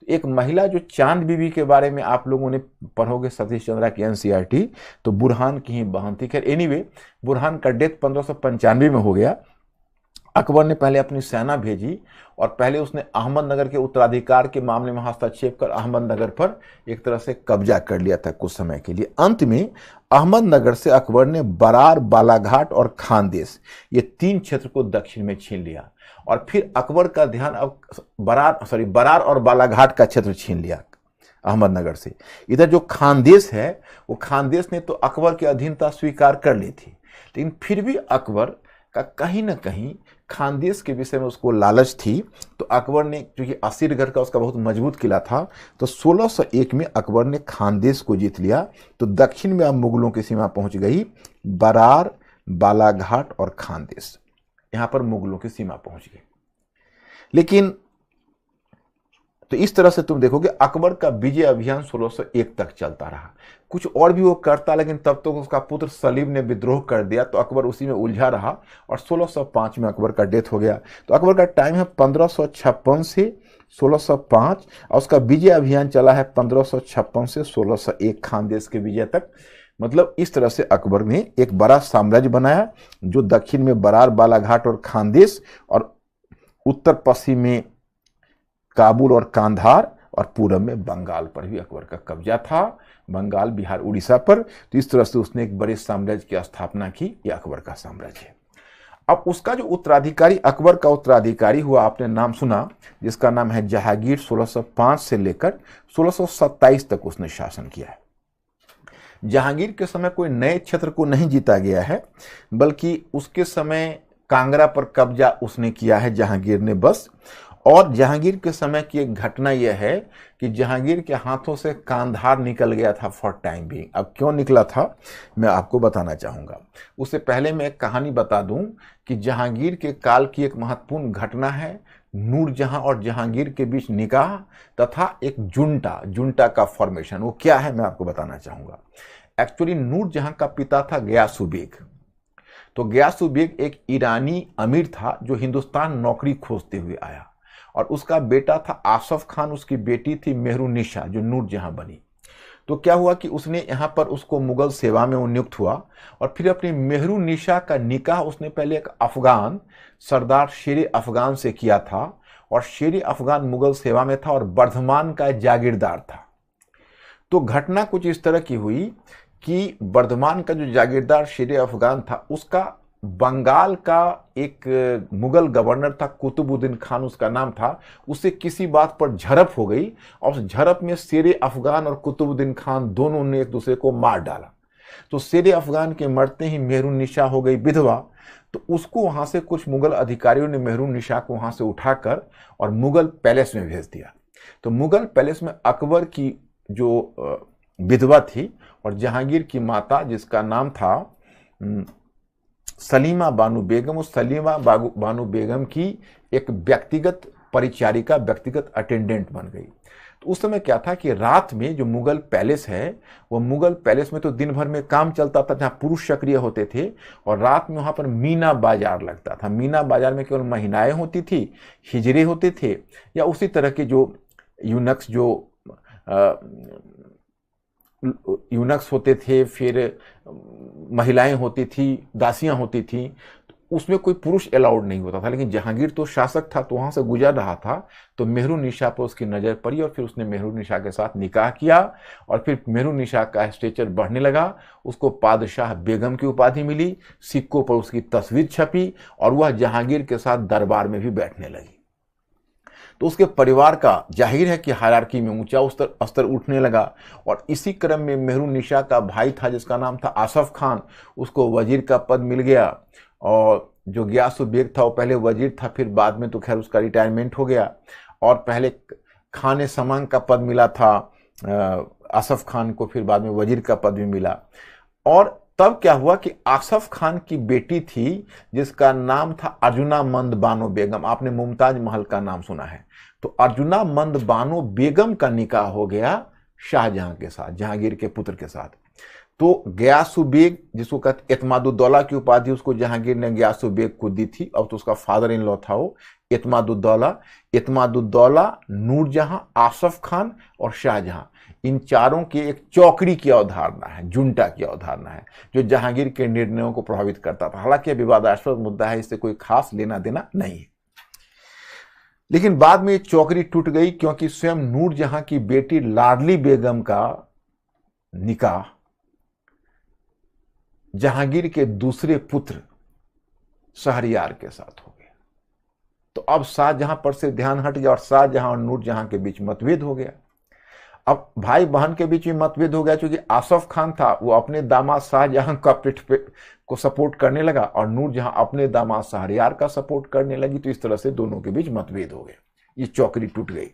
एक महिला जो चांद बीबी के बारे में आप लोगों ने पढ़ोगे सतीश चंद्रा की एनसीईआरटी, तो बुरहान की ही बहन थी। खैर एनीवे, बुरहान का डेथ 1595 में हो गया। अकबर ने पहले अपनी सेना भेजी और पहले उसने अहमदनगर के उत्तराधिकार के मामले में हस्तक्षेप कर अहमदनगर पर एक तरह से कब्जा कर लिया था कुछ समय के लिए। अंत में अहमदनगर से अकबर ने बरार, बालाघाट और खानदेश, ये 3 क्षेत्र को दक्षिण में छीन लिया। और फिर अकबर का ध्यान अब बरार और बालाघाट का क्षेत्र छीन लिया अहमदनगर से। इधर जो खानदेश है, वो खानदेश ने तो अकबर की अधीनता स्वीकार कर ली थी, लेकिन फिर भी अकबर का कहीं ना कहीं खानदेश के विषय में उसको लालच थी। तो अकबर ने, क्योंकि असीरगढ़ का उसका बहुत मजबूत किला था, तो 1601 में अकबर ने खानदेश को जीत लिया। तो दक्षिण में अब मुगलों की सीमा पहुंच गई, बरार, बालाघाट और खानदेश, यहां पर मुगलों की सीमा पहुंच गई। लेकिन तो इस तरह से तुम देखोगे अकबर का विजय अभियान 1601 तक चलता रहा। कुछ और भी वो करता, लेकिन तब तक उसका पुत्र सलीम ने विद्रोह कर दिया, तो अकबर उसी में उलझा रहा और 1605 में अकबर का डेथ हो गया। तो अकबर का टाइम है 1556 से 1605, और उसका विजय अभियान चला है 1556 से 1601 खानदेश के विजय तक। मतलब इस तरह से अकबर ने एक बड़ा साम्राज्य बनाया, जो दक्षिण में बरार, बालाघाट और खानदेश, और उत्तर पश्चिम में काबुल और कांधार, और पूरब में बंगाल पर भी अकबर का कब्जा था, बंगाल, बिहार, उड़ीसा पर। तो इस तरह से उसने एक बड़े साम्राज्य की स्थापना की। यह अकबर का साम्राज्य है। अब उसका जो उत्तराधिकारी, अकबर का उत्तराधिकारी हुआ, आपने नाम सुना, जिसका नाम है जहांगीर। 1605 से लेकर 1627 तक उसने शासन किया है। जहांगीर के समय कोई नए क्षेत्र को नहीं जीता गया है, बल्कि उसके समय कांगड़ा पर कब्जा उसने किया है जहांगीर ने बस। और जहांगीर के समय की एक घटना यह है कि जहांगीर के हाथों से कांधार निकल गया था फॉर टाइम बीइंग। अब क्यों निकला था मैं आपको बताना चाहूंगा। उससे पहले मैं एक कहानी बता दूं कि जहांगीर के काल की एक महत्वपूर्ण घटना है, नूरजहां और जहांगीर के बीच निकाह तथा एक जुंटा का फॉर्मेशन। वो क्या है मैं आपको बताना चाहूंगा। एक्चुअली नूरजहां का पिता था गयासु बेग। तो गयासु बेग एक ईरानी अमीर था जो हिंदुस्तान नौकरी खोजते हुए आया, और उसका बेटा था आसफ खान, उसकी बेटी थी मेहरुनिशा जो नूरजहां बनी। तो क्या हुआ कि उसने यहां पर उसको मुगल सेवा में नियुक्त हुआ, और फिर अपनी मेहरुनिशा का निकाह उसने पहले एक अफगान सरदार शेर अफगान से किया था, और शेर अफगान मुगल सेवा में था और बर्धमान का जागीरदार था। तो घटना कुछ इस तरह की हुई कि बर्धमान का जो जागीरदार शेर अफगान था, उसका बंगाल का एक मुगल गवर्नर था, कुतुबुद्दीन खान उसका नाम था, उससे किसी बात पर झड़प हो गई और उस झड़प में शेर अफगान और कुतुबुद्दीन खान दोनों ने एक दूसरे को मार डाला। तो शेर अफगान के मरते ही मेहरुन्निसा हो गई विधवा। तो उसको वहां से कुछ मुगल अधिकारियों ने मेहरुन्निसा को वहां से उठाकर और मुगल पैलेस में भेज दिया। तो मुगल पैलेस में अकबर की जो विधवा थी और जहांगीर की माता जिसका नाम था सलीमा बानो बेगम, उस सलीमा बानो बेगम की एक व्यक्तिगत परिचारिका, व्यक्तिगत अटेंडेंट बन गई। तो उस समय क्या था कि रात में जो मुगल पैलेस है, वो मुगल पैलेस में तो दिन भर में काम चलता था जहाँ पुरुष सक्रिय होते थे, और रात में वहाँ पर मीना बाजार लगता था। मीना बाजार में केवल महिलाएं होती थी, हिजड़े होते थे, या उसी तरह के जो यूनक्स होते थे, फिर महिलाएं होती थी, दासियां होती थी। उसमें कोई पुरुष अलाउड नहीं होता था। लेकिन जहांगीर तो शासक था, तो वहां से गुजर रहा था, तो मेहरुन्निसा पर उसकी नजर पड़ी और फिर उसने मेहरुन्निसा के साथ निकाह किया और फिर मेहरुन्निसा का स्टेचर बढ़ने लगा। उसको पादशाह बेगम की उपाधि मिली, सिक्कों पर उसकी तस्वीर छपी और वह जहांगीर के साथ दरबार में भी बैठने लगी। तो उसके परिवार का जाहिर है कि हायरार्की में ऊंचा स्तर उठने लगा। और इसी क्रम में मेहरुन्निसा का भाई था जिसका नाम था आसफ खान, उसको वजीर का पद मिल गया। और जो गियासुफ बेग था वो पहले वजीर था, फिर बाद में तो खैर उसका रिटायरमेंट हो गया। और पहले खाने समांग का पद मिला था आसफ खान को, फिर बाद में वजीर का पद भी मिला। और तब क्या हुआ कि आसफ खान की बेटी थी जिसका नाम था अर्जुना मंद बानो बेगम। आपने मुमताज महल का नाम सुना है, तो अर्जुना मंद बानो बेगम का निकाह हो गया शाहजहां के साथ, जहांगीर के पुत्र के साथ। तो गयासुफ बेग, जिसको कहते एतमादुद्दौला की उपाधि उसको जहांगीर ने गयासुफ बेग को दी थी। अब तो उसका फादर इन लॉ था वो एतमादुद्दौला, नूरजहां, आसफ खान और शाहजहां, इन चारों की एक चौकड़ी की अवधारणा है, जुंटा की अवधारणा है, जो जहांगीर के निर्णयों को प्रभावित करता था। हालांकि विवादास्पद मुद्दा है, इससे कोई खास लेना देना नहीं है। लेकिन बाद में ये चौकड़ी टूट गई क्योंकि स्वयं नूरजहां की बेटी लाडली बेगम का निकाह जहांगीर के दूसरे पुत्र शहरयार के साथ हो गया। तो अब शाहजहां पर से ध्यान हट गया और शाहजहां और नूरजहां के बीच मतभेद हो गया। अब भाई बहन के बीच में मतभेद हो गया क्योंकि आसफ खान था वो अपने दामाद शाहजहां का पीठ पे को सपोर्ट करने लगा और नूरजहां अपने दामाद शहरयार का सपोर्ट करने लगी। तो इस तरह से दोनों के बीच मतभेद हो गया, ये चौकड़ी टूट गई।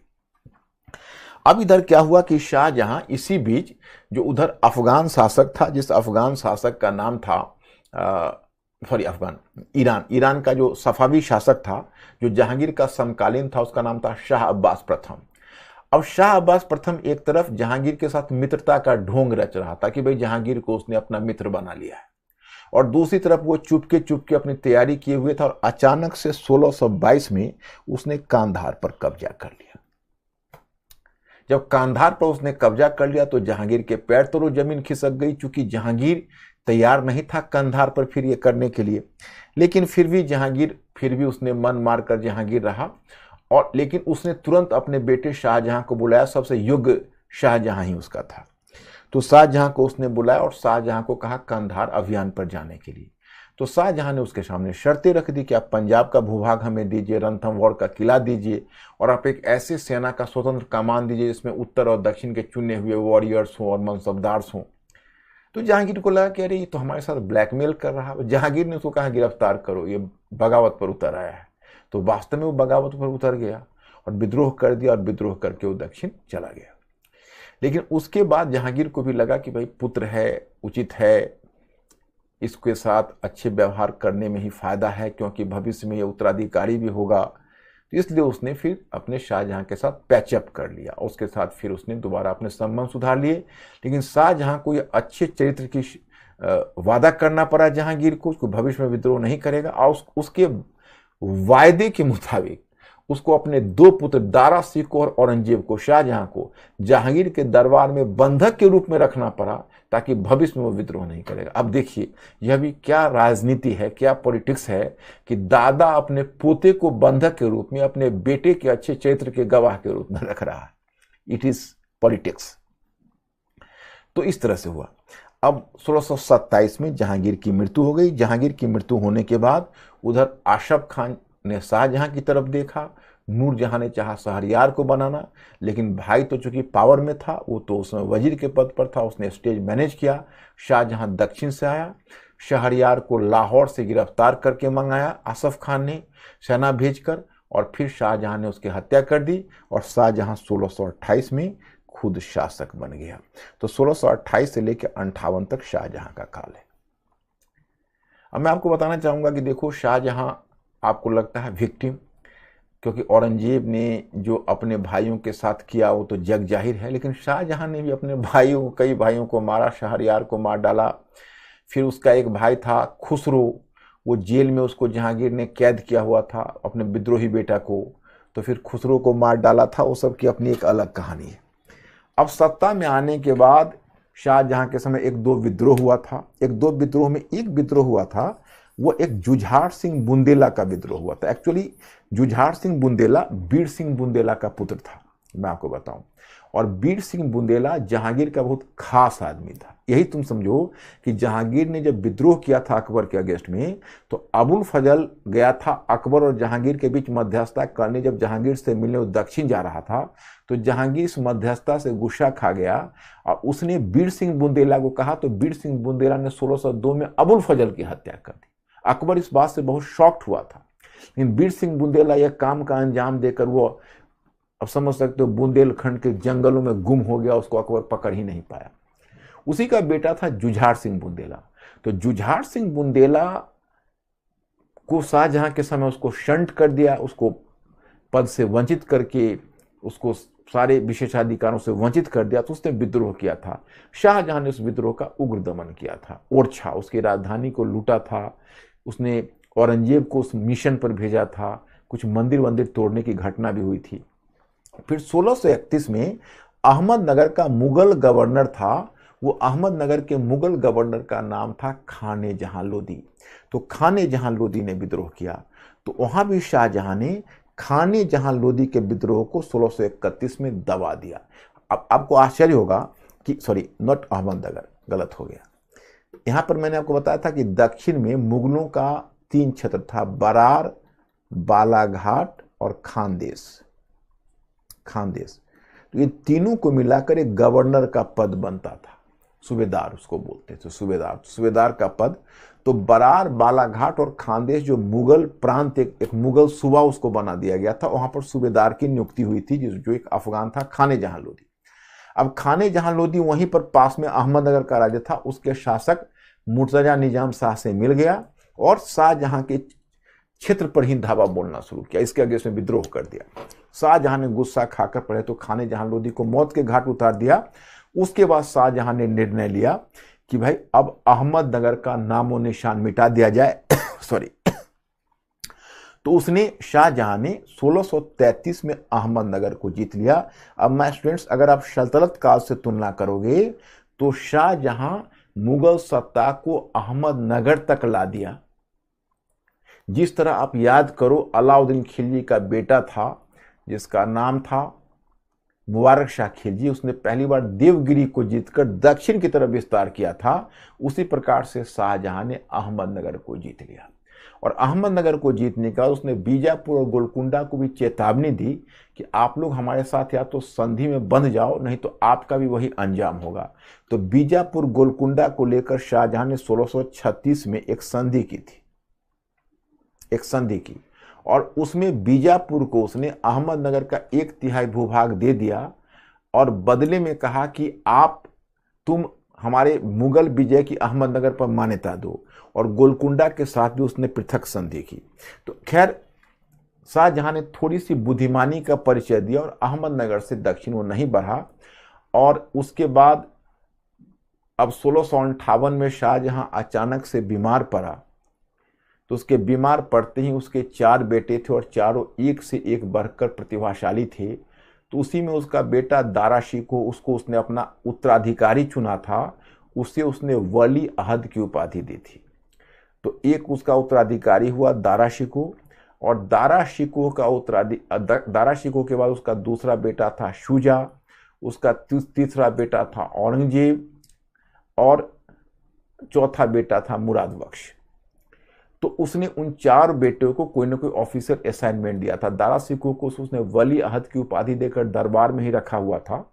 अब इधर क्या हुआ कि शाहजहां इसी बीच जो उधर अफगान शासक था, जिस अफगान शासक का नाम था ईरान का जो सफावी शासक था जो जहांगीर का समकालीन था, उसका नाम था शाह अब्बास प्रथम। अब शाह अब्बास प्रथम एक तरफ जहांगीर के साथ मित्रता का ढोंग रच रहा था कि भाई जहांगीर को उसने अपना मित्र बना लिया है, और दूसरी तरफ वो चुपके अपनी तैयारी किए हुए था। और अचानक से 1622 में उसने कांधार पर कब्जा कर लिया। जब कांधार पर उसने कब्जा कर लिया तो जहांगीर के पैर तलो जमीन खिसक गई, चूंकि जहांगीर तैयार नहीं था कांधार पर फिर ये करने के लिए। लेकिन फिर भी उसने मन मारकर जहांगीर रहा। और लेकिन उसने तुरंत अपने बेटे शाहजहां को बुलाया, सबसे योग्य शाहजहां ही उसका था। तो शाहजहां को उसने बुलाया और शाहजहां को कहा कांधार अभियान पर जाने के लिए। तो शाहजहां ने उसके सामने शर्तें रख दी कि आप पंजाब का भूभाग हमें दीजिए, रणथंभौर का किला दीजिए, और आप एक ऐसे सेना का स्वतंत्र कमान दीजिए जिसमें उत्तर और दक्षिण के चुने हुए वॉरियर्स हों और मनसबदार्स हों। तो जहांगीर को लगा कि अरे ये तो हमारे साथ ब्लैकमेल कर रहा है। जहांगीर ने उसको कहा गिरफ्तार करो, ये बगावत पर उतर आया है। तो वास्तव में वो बगावत पर उतर गया और विद्रोह कर दिया, और विद्रोह करके वो दक्षिण चला गया। लेकिन उसके बाद जहांगीर को भी लगा कि भाई पुत्र है, उचित है, इसके साथ अच्छे व्यवहार करने में ही फायदा है, क्योंकि भविष्य में ये उत्तराधिकारी भी होगा। तो इसलिए उसने फिर अपने शाहजहां के साथ पैचअप कर लिया, और उसके साथ फिर उसने दोबारा अपने संबंध सुधार लिए। लेकिन शाहजहां को ये अच्छे चरित्र की वादा करना पड़ा जहांगीर को, उसको भविष्य में विद्रोह नहीं करेगा। और उसके वायदे के मुताबिक उसको अपने दो पुत्र दारा सिकोह और औरंगजेब को, शाहजहां को जहांगीर के दरबार में बंधक के रूप में रखना पड़ा, ताकि भविष्य में वो विद्रोह नहीं करेगा। अब देखिए यह भी क्या राजनीति है, क्या पॉलिटिक्स है कि दादा अपने पोते को बंधक के रूप में, अपने बेटे के अच्छे चरित्र के गवाह के रूप में रख रहा है। It is politics. तो इस तरह से हुआ। अब 1627 में जहांगीर की मृत्यु हो गई। जहांगीर की मृत्यु होने के बाद उधर आशफ खान ने शाहजहां की तरफ देखा। नूरजहां ने चाहा शहरयार को बनाना, लेकिन भाई तो चूंकि पावर में था, वो तो उसमें वजीर के पद पर था, उसने स्टेज मैनेज किया। शाहजहां दक्षिण से आया, शहरयार को लाहौर से गिरफ्तार करके मंगाया आसफ खान ने सेना भेजकर, और फिर शाहजहां ने उसकी हत्या कर दी और शाहजहां 1628 में खुद शासक बन गया। तो 1628 से लेकर 58 तक शाहजहां का काल है। अब मैं आपको बताना चाहूंगा कि देखो, शाहजहां आपको लगता है विक्टिम, क्योंकि औरंगजेब ने जो अपने भाइयों के साथ किया वो तो जग जाहिर है, लेकिन शाहजहां ने भी अपने भाइयों, कई भाइयों को मारा, शहरयार को मार डाला। फिर उसका एक भाई था खुसरो, वो जेल में उसको जहांगीर ने कैद किया हुआ था, अपने विद्रोही बेटा को, तो फिर खुसरो को मार डाला था। वो सब की अपनी एक अलग कहानी है। अब सत्ता में आने के बाद शाहजहां के समय एक दो विद्रोह हुआ था। एक दो विद्रोह में एक विद्रोह हुआ था, वो एक जुझार सिंह बुंदेला का विद्रोह हुआ था। एक्चुअली जुझार सिंह बुंदेला बीर सिंह बुंदेला का पुत्र था, मैं आपको बताऊं। और बीर सिंह बुंदेला जहांगीर का बहुत खास आदमी था। यही तुम समझो कि जहांगीर ने जब विद्रोह किया था अकबर के अगेंस्ट में, तो अबुल फजल गया था अकबर और जहांगीर के बीच मध्यस्थता करने। जब जहांगीर से मिलने वो दक्षिण जा रहा था, तो जहांगीर इस मध्यस्थता से गुस्सा खा गया और उसने बीर सिंह बुंदेला को कहा, तो बीर सिंह बुंदेला ने 1602 में अबुल फजल की हत्या कर दी। अकबर इस बात से बहुत शॉक्ड हुआ था, लेकिन बीर सिंह बुंदेला यह काम का अंजाम देकर वो, अब समझ सकते हो, बुंदेलखंड के जंगलों में गुम हो गया। उसको अकबर पकड़ ही नहीं पाया। उसी का बेटा था जुझार सिंह बुंदेला। तो जुझार सिंह बुंदेला को शाहजहां के समय उसको शंट कर दिया, उसको पद से वंचित करके, उसको सारे विशेषाधिकारों से वंचित कर दिया। तो उसने विद्रोह किया था। शाहजहां ने उस विद्रोह का उग्र दमन किया था। ओरछा, उसकी राजधानी को लूटा था। उसने औरंगजेब को उस मिशन पर भेजा था। कुछ मंदिर वंदिर तोड़ने की घटना भी हुई थी। फिर 1631 में अहमदनगर का मुगल गवर्नर था। वो अहमदनगर के मुगल गवर्नर का नाम था खाने जहां लोदी। तो खाने जहां लोदी ने विद्रोह किया। तो वहां भी शाहजहां ने खाने जहां लोदी के विद्रोह को 1631 में दबा दिया। अब आपको आश्चर्य होगा कि, सॉरी, नॉट अहमदनगर, गलत हो गया। यहां पर मैंने आपको बताया था कि दक्षिण में मुगलों का 3 क्षेत्र था, बरार, बालाघाट और खानदेश। तो ये तीनों को मिलाकर एक गवर्नर का पद बनता था, सूबेदार उसको बोलते थे, सूबेदार का पद। तो बरार, बालाघाट और खानदेश जो मुगल प्रांत, एक मुगल सूबा उसको बना दिया गया था। वहां पर सूबेदार की नियुक्ति हुई थी, जो एक अफगान था, खाने जहां लोदी। अब खाने जहां लोदी वहीं पर पास में अहमदनगर का राज्य था। उसके शासक मुर्तजा निजाम शाह से मिल गया और शाहजहां के क्षेत्र पर ही धावा बोलना शुरू किया। इसके आगे उसने विद्रोह कर दिया। शाहजहां ने गुस्सा खाकर पहले तो खाने जहां लोदी को मौत के घाट उतार दिया। उसके बाद शाहजहां ने निर्णय लिया कि भाई अब अहमदनगर का नामो निशान मिटा दिया जाए। सॉरी। तो उसने, शाहजहां ने 1633 में अहमदनगर को जीत लिया। अब मैं स्टूडेंट्स, अगर आप सल्तनत काल से तुलना करोगे तो शाहजहां मुगल सत्ता को अहमदनगर तक ला दिया। जिस तरह आप याद करो, अलाउद्दीन खिलजी का बेटा था जिसका नाम था मुबारक शाह खिलजी, उसने पहली बार देवगिरी को जीतकर दक्षिण की तरफ विस्तार किया था। उसी प्रकार से शाहजहां ने अहमदनगर को जीत लिया। और अहमदनगर को जीतने के बाद उसने बीजापुर और गोलकुंडा को भी चेतावनी दी कि आप लोग हमारे साथ या तो संधि में बंध जाओ, नहीं तो आपका भी वही अंजाम होगा। तो बीजापुर, गोलकुंडा को लेकर शाहजहां ने 1636 में एक संधि की, और उसमें बीजापुर को उसने अहमदनगर का 1/3 भूभाग दे दिया और बदले में कहा कि तुम हमारे मुगल विजय की अहमदनगर पर मान्यता दो। और गोलकुंडा के साथ भी उसने पृथक संधि की। तो खैर, शाहजहां ने थोड़ी सी बुद्धिमानी का परिचय दिया और अहमदनगर से दक्षिण वो नहीं बढ़ा। और उसके बाद अब 1658 में शाहजहां अचानक से बीमार पड़ा। तो उसके बीमार पड़ते ही उसके 4 बेटे थे और चारों एक से एक बढ़कर प्रतिभाशाली थे। तो उसी में उसका बेटा दारा शिकोह, उसको उसने अपना उत्तराधिकारी चुना था। उसे उसने वली अहद की उपाधि दी थी। तो एक उसका उत्तराधिकारी हुआ दारा शिकोह, और दारा शिकोह के बाद उसका दूसरा बेटा था शुजा, उसका तीसरा बेटा था औरंगजेब, और चौथा बेटा था मुराद बख्श। तो उसने उन 4 बेटों को कोई ना कोई ऑफिसर असाइनमेंट दिया था। दारा शिकोह को उसने वली अहद की उपाधि देकर दरबार में ही रखा हुआ था,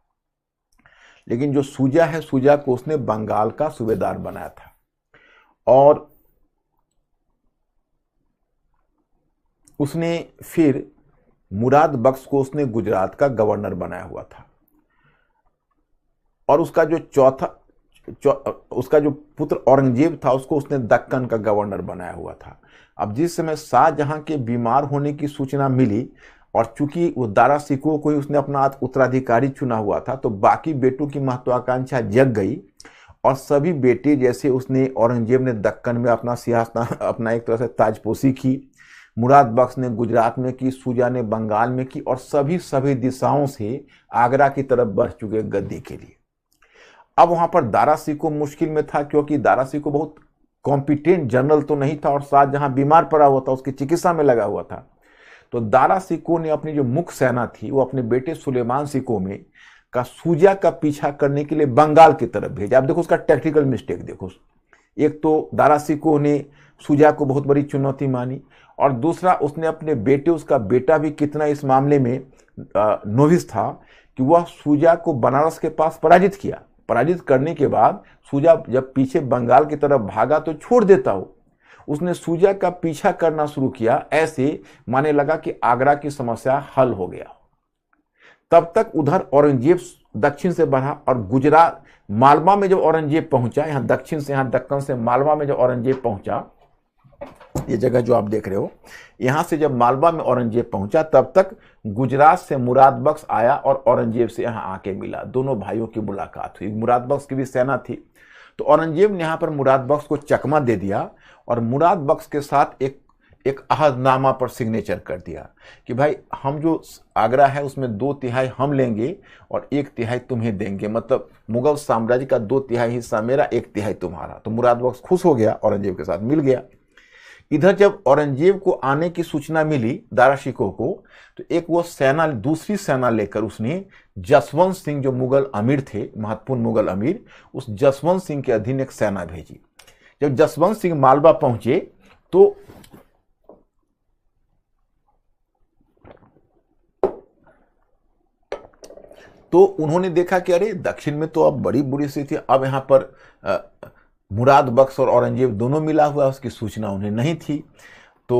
लेकिन जो सूजा है, सूजा को उसने बंगाल का सूबेदार बनाया था। और उसने फिर मुराद बख्श को उसने गुजरात का गवर्नर बनाया हुआ था। और उसका जो पुत्र औरंगजेब था, उसको उसने दक्कन का गवर्नर बनाया हुआ था। अब जिस समय शाहजहां के बीमार होने की सूचना मिली, और चूंकि वो दारा शिकोह को ही उसने अपना उत्तराधिकारी चुना हुआ था, तो बाकी बेटों की महत्वाकांक्षा जग गई। और सभी बेटे, जैसे उसने औरंगजेब ने दक्कन में अपना सिंहासन, अपना एक तरह से ताजपोशी की, मुराद बख्श ने गुजरात में की, सूजा ने बंगाल में की, और सभी दिशाओं से आगरा की तरफ बढ़ चुके गद्दी के लिए। अब वहां पर दारा शिकोह मुश्किल में था, क्योंकि दारा शिकोह बहुत कॉम्पिटेंट जनरल तो नहीं था, और शाहजहां बीमार पड़ा हुआ था, उसकी चिकित्सा में लगा हुआ था। तो दारा शिकोह ने अपनी जो मुख्य सेना थी, वो अपने बेटे सुलेमान शिकोह में का सूजा का पीछा करने के लिए बंगाल की तरफ भेजा। आप देखो उसका टैक्टिकल मिस्टेक देखो। एक तो दारा शिकोह ने सूजा को बहुत बड़ी चुनौती मानी, और दूसरा उसने अपने बेटे, उसका बेटा भी कितना इस मामले में नोविस था कि वह सूजा को बनारस के पास पराजित किया। पराजित करने के बाद सूजा जब पीछे बंगाल की तरफ भागा तो छोड़ देता हो। उसने सूजा का पीछा करना शुरू किया, ऐसे माने लगा कि आगरा की समस्या हल हो गया। तब तक उधर औरंगजेब दक्षिण से बढ़ा, और गुजरात मालवा में जब औरंगजेब पहुंचा, यहां दक्षिण से, यहां दक्कन से मालवा में जब औरंगजेब पहुंचा, ये जगह जो आप देख रहे हो, यहां से जब मालवा में औरंगजेब पहुंचा, तब तक गुजरात से मुराद बख्श आया और औरंगजेब से यहां आके मिला। दोनों भाइयों की मुलाकात हुई। मुराद बख्श की भी सेना थी, तो औरंगजेब ने यहां पर मुराद बख्श को चकमा दे दिया, और मुराद बख्श के साथ एक अहदनामा पर सिग्नेचर कर दिया कि भाई, हम जो आगरा है उसमें 2/3 हम लेंगे और 1/3 तुम्हें देंगे। मतलब मुगल साम्राज्य का 2/3 हिस्सा मेरा, 1/3 तुम्हारा। तो मुराद बख्श खुश हो गया, औरंगजेब के साथ मिल गया। इधर जब औरंगजेब को आने की सूचना मिली दारा शिकोह को, तो एक वो सेना, दूसरी सेना लेकर उसने जसवंत सिंह, जो मुगल अमीर थे, महत्वपूर्ण मुगल अमीर, उस जसवंत सिंह के अधीन एक सेना भेजी। जब जसवंत सिंह मालवा पहुंचे तो उन्होंने देखा कि अरे दक्षिण में तो अब बड़ी बुरी स्थिति, अब यहां पर मुराद बख्श और औरंगजेब दोनों मिला हुआ, उसकी सूचना उन्हें नहीं थी। तो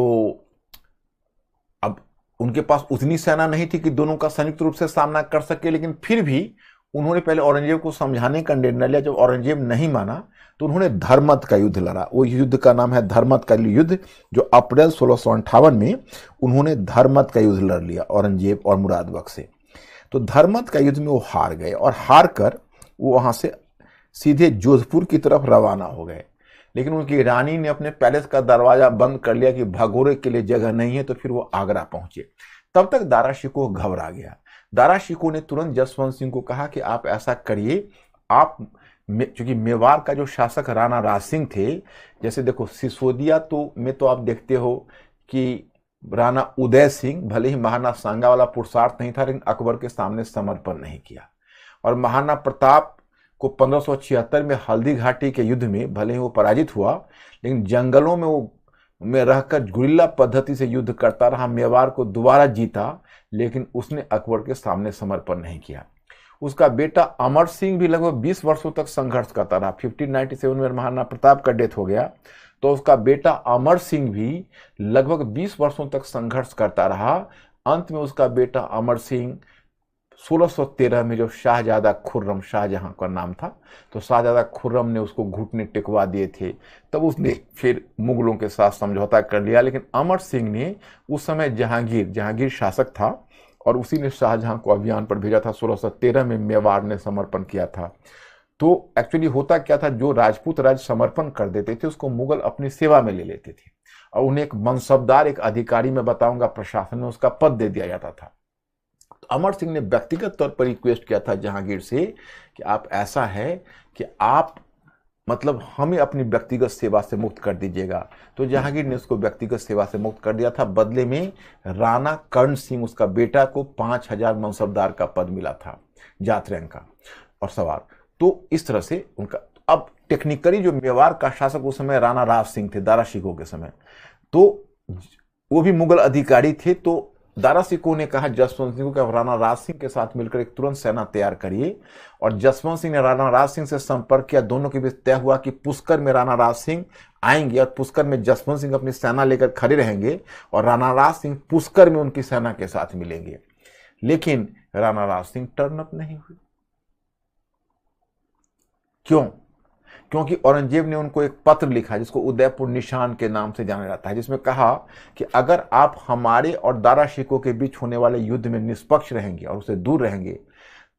अब उनके पास उतनी सेना नहीं थी कि दोनों का संयुक्त रूप से सामना कर सके, लेकिन फिर भी उन्होंने पहले औरंगजेब को समझाने का निर्णय लिया। जब औरंगजेब नहीं माना तो उन्होंने धर्मत का युद्ध लड़ा। वो युद्ध का नाम है धर्मत का युद्ध, जो अप्रैल 1658 में उन्होंने धर्मत का युद्ध लड़ लिया औरंगजेब और मुराद बख्श से। तो धर्मत का युद्ध में वो हार गए, और हार कर वो वहां से सीधे जोधपुर की तरफ रवाना हो गए। लेकिन उनकी रानी ने अपने पैलेस का दरवाजा बंद कर लिया कि भगोरे के लिए जगह नहीं है, तो फिर वो आगरा पहुंचे। तब तक दारा शिकोह घबरा गया। दारा शिकोह ने तुरंत जसवंत सिंह को कहा कि आप ऐसा करिए, आप चूंकि मेवाड़ का जो शासक राणा राज सिंह थे, जैसे देखो सिसोदिया में तो आप देखते हो कि राणा उदय सिंह, भले ही महाराणा सांगा वाला पुरुषार्थ नहीं था, लेकिन अकबर के सामने समर्पण नहीं किया। और महाराणा प्रताप को 1576 में हल्दी घाटी के युद्ध में भले ही वो पराजित हुआ, लेकिन जंगलों में रहकर गुरिल्ला पद्धति से युद्ध करता रहा, मेवाड़ को दोबारा जीता, लेकिन उसने अकबर के सामने समर्पण नहीं किया। उसका बेटा अमर सिंह भी लगभग 20 वर्षों तक संघर्ष करता रहा। 1597 में महाराणा प्रताप का डेथ हो गया, तो उसका बेटा अमर सिंह भी लगभग 20 वर्षों तक संघर्ष करता रहा। अंत में उसका बेटा अमर सिंह 1613 में, जो शाहजादा खुर्रम, शाहजहां का नाम था, तो शाहजादा खुर्रम ने उसको घुटने टिकवा दिए थे, तब उसने फिर मुगलों के साथ समझौता कर लिया। लेकिन अमर सिंह ने उस समय जहांगीर शासक था, और उसी ने शाहजहां को अभियान पर भेजा था। 1613 में मेवाड़ ने समर्पण किया था। तो एक्चुअली होता क्या था, जो राजपूत राज समर्पण कर देते थे उसको मुगल अपनी सेवा में ले लेते थे, और उन्हें एक मनसबदार, एक अधिकारी, में बताऊंगा प्रशासन में, उसका पद दे दिया जाता था। तो अमर सिंह ने व्यक्तिगत तौर पर रिक्वेस्ट किया था जहांगीर से कि आप ऐसा है कि आप मतलब हमें अपनी व्यक्तिगत सेवा से मुक्त कर दीजिएगा। तो जहांगीर ने उसको व्यक्तिगत सेवा से मुक्त कर दिया था। बदले में राणा कर्ण सिंह, उसका बेटा, को 5000 मनसबदार का पद मिला था, जात रैंक का और सवार। तो इस तरह से उनका अब टेक्निकली जो मेवाड़ का शासक उस समय राणा राज सिंह थे दारा शिकोह के समय, तो वो भी मुगल अधिकारी थे। तो दारा शिकोह ने कहा जसवंत सिंह को कि आप राणा राज सिंह के साथ मिलकर एक तुरंत सेना तैयार करिए, और जसवंत सिंह ने राणा राज सिंह से संपर्क किया। दोनों के बीच तय हुआ कि पुष्कर में राणा राज सिंह आएंगे और पुष्कर में जसवंत सिंह अपनी सेना लेकर खड़े रहेंगे, और राणा राज सिंह पुष्कर में उनकी सेना के साथ मिलेंगे। लेकिन राणा राज सिंह टर्न अप नहीं हुए। क्यों? क्योंकि औरंगजेब ने उनको एक पत्र लिखा जिसको उदयपुर निशान के नाम से जाना जाता है, जिसमें कहा कि अगर आप हमारे और दारा शिकोह के बीच होने वाले युद्ध में निष्पक्ष रहेंगे और उससे दूर रहेंगे,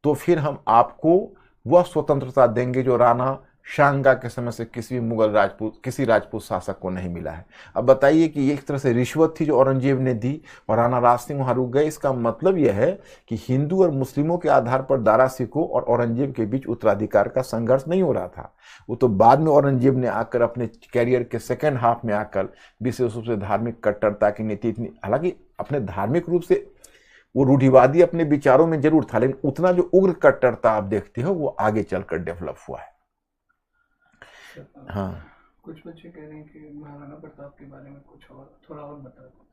तो फिर हम आपको वह स्वतंत्रता देंगे जो राणा शांगा के समय से किसी राजपूत शासक को नहीं मिला है। अब बताइए कि ये एक तरह से रिश्वत थी जो औरंगजेब ने दी और राणा राज सिंह वहां रुक गए। इसका मतलब यह है कि हिंदू और मुस्लिमों के आधार पर दारा शिकोह और औरंगजेब के बीच उत्तराधिकार का संघर्ष नहीं हो रहा था। वो तो बाद में औरंगजेब ने आकर अपने कैरियर के सेकेंड हाफ में आकर विशेष रूप से धार्मिक कट्टरता की नीति, हालांकि अपने धार्मिक रूप से वो रूढ़िवादी अपने विचारों में जरूर था, लेकिन उतना जो उग्र कट्टरता आप देखते हो वो आगे चलकर डेवलप हुआ है। हाँ, कुछ बच्चे कह रहे हैं कि महाराणा प्रताप के बारे में कुछ और थोड़ा और बता दो।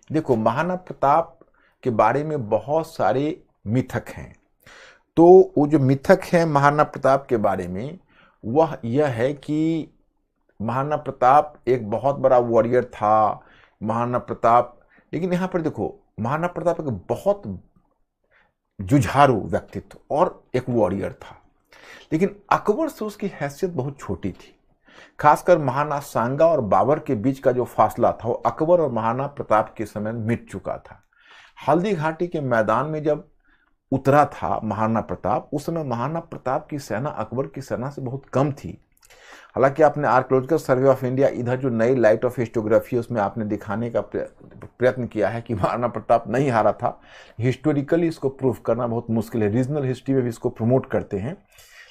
देखो, महाराणा प्रताप के बारे में बहुत सारे मिथक हैं। तो वो जो मिथक हैं महाराणा प्रताप के बारे में, वह यह है कि महाराणा प्रताप एक बहुत बड़ा वॉरियर था। महाराणा प्रताप, लेकिन यहाँ पर देखो, महाराणा प्रताप एक बहुत जुझारू व्यक्तित्व और एक वॉरियर था, लेकिन अकबर से उसकी हैसियत बहुत छोटी थी। खासकर महाराणा सांगा और बाबर के बीच का जो फासला था वो अकबर और महाराणा प्रताप के समय मिट चुका था। हल्दी घाटी के मैदान में जब उतरा था महाराणा प्रताप, उस समय महाराणा प्रताप की सेना अकबर की सेना से बहुत कम थी। हालांकि आपने आर्कियोलॉजिकल सर्वे ऑफ इंडिया, इधर जो नई लाइट ऑफ हिस्टोग्राफी है उसमें आपने दिखाने का प्रयत्न किया है कि महाराणा प्रताप नहीं हारा था। हिस्टोरिकली इसको प्रूव करना बहुत मुश्किल है। रीजनल हिस्ट्री में भी इसको प्रमोट करते हैं,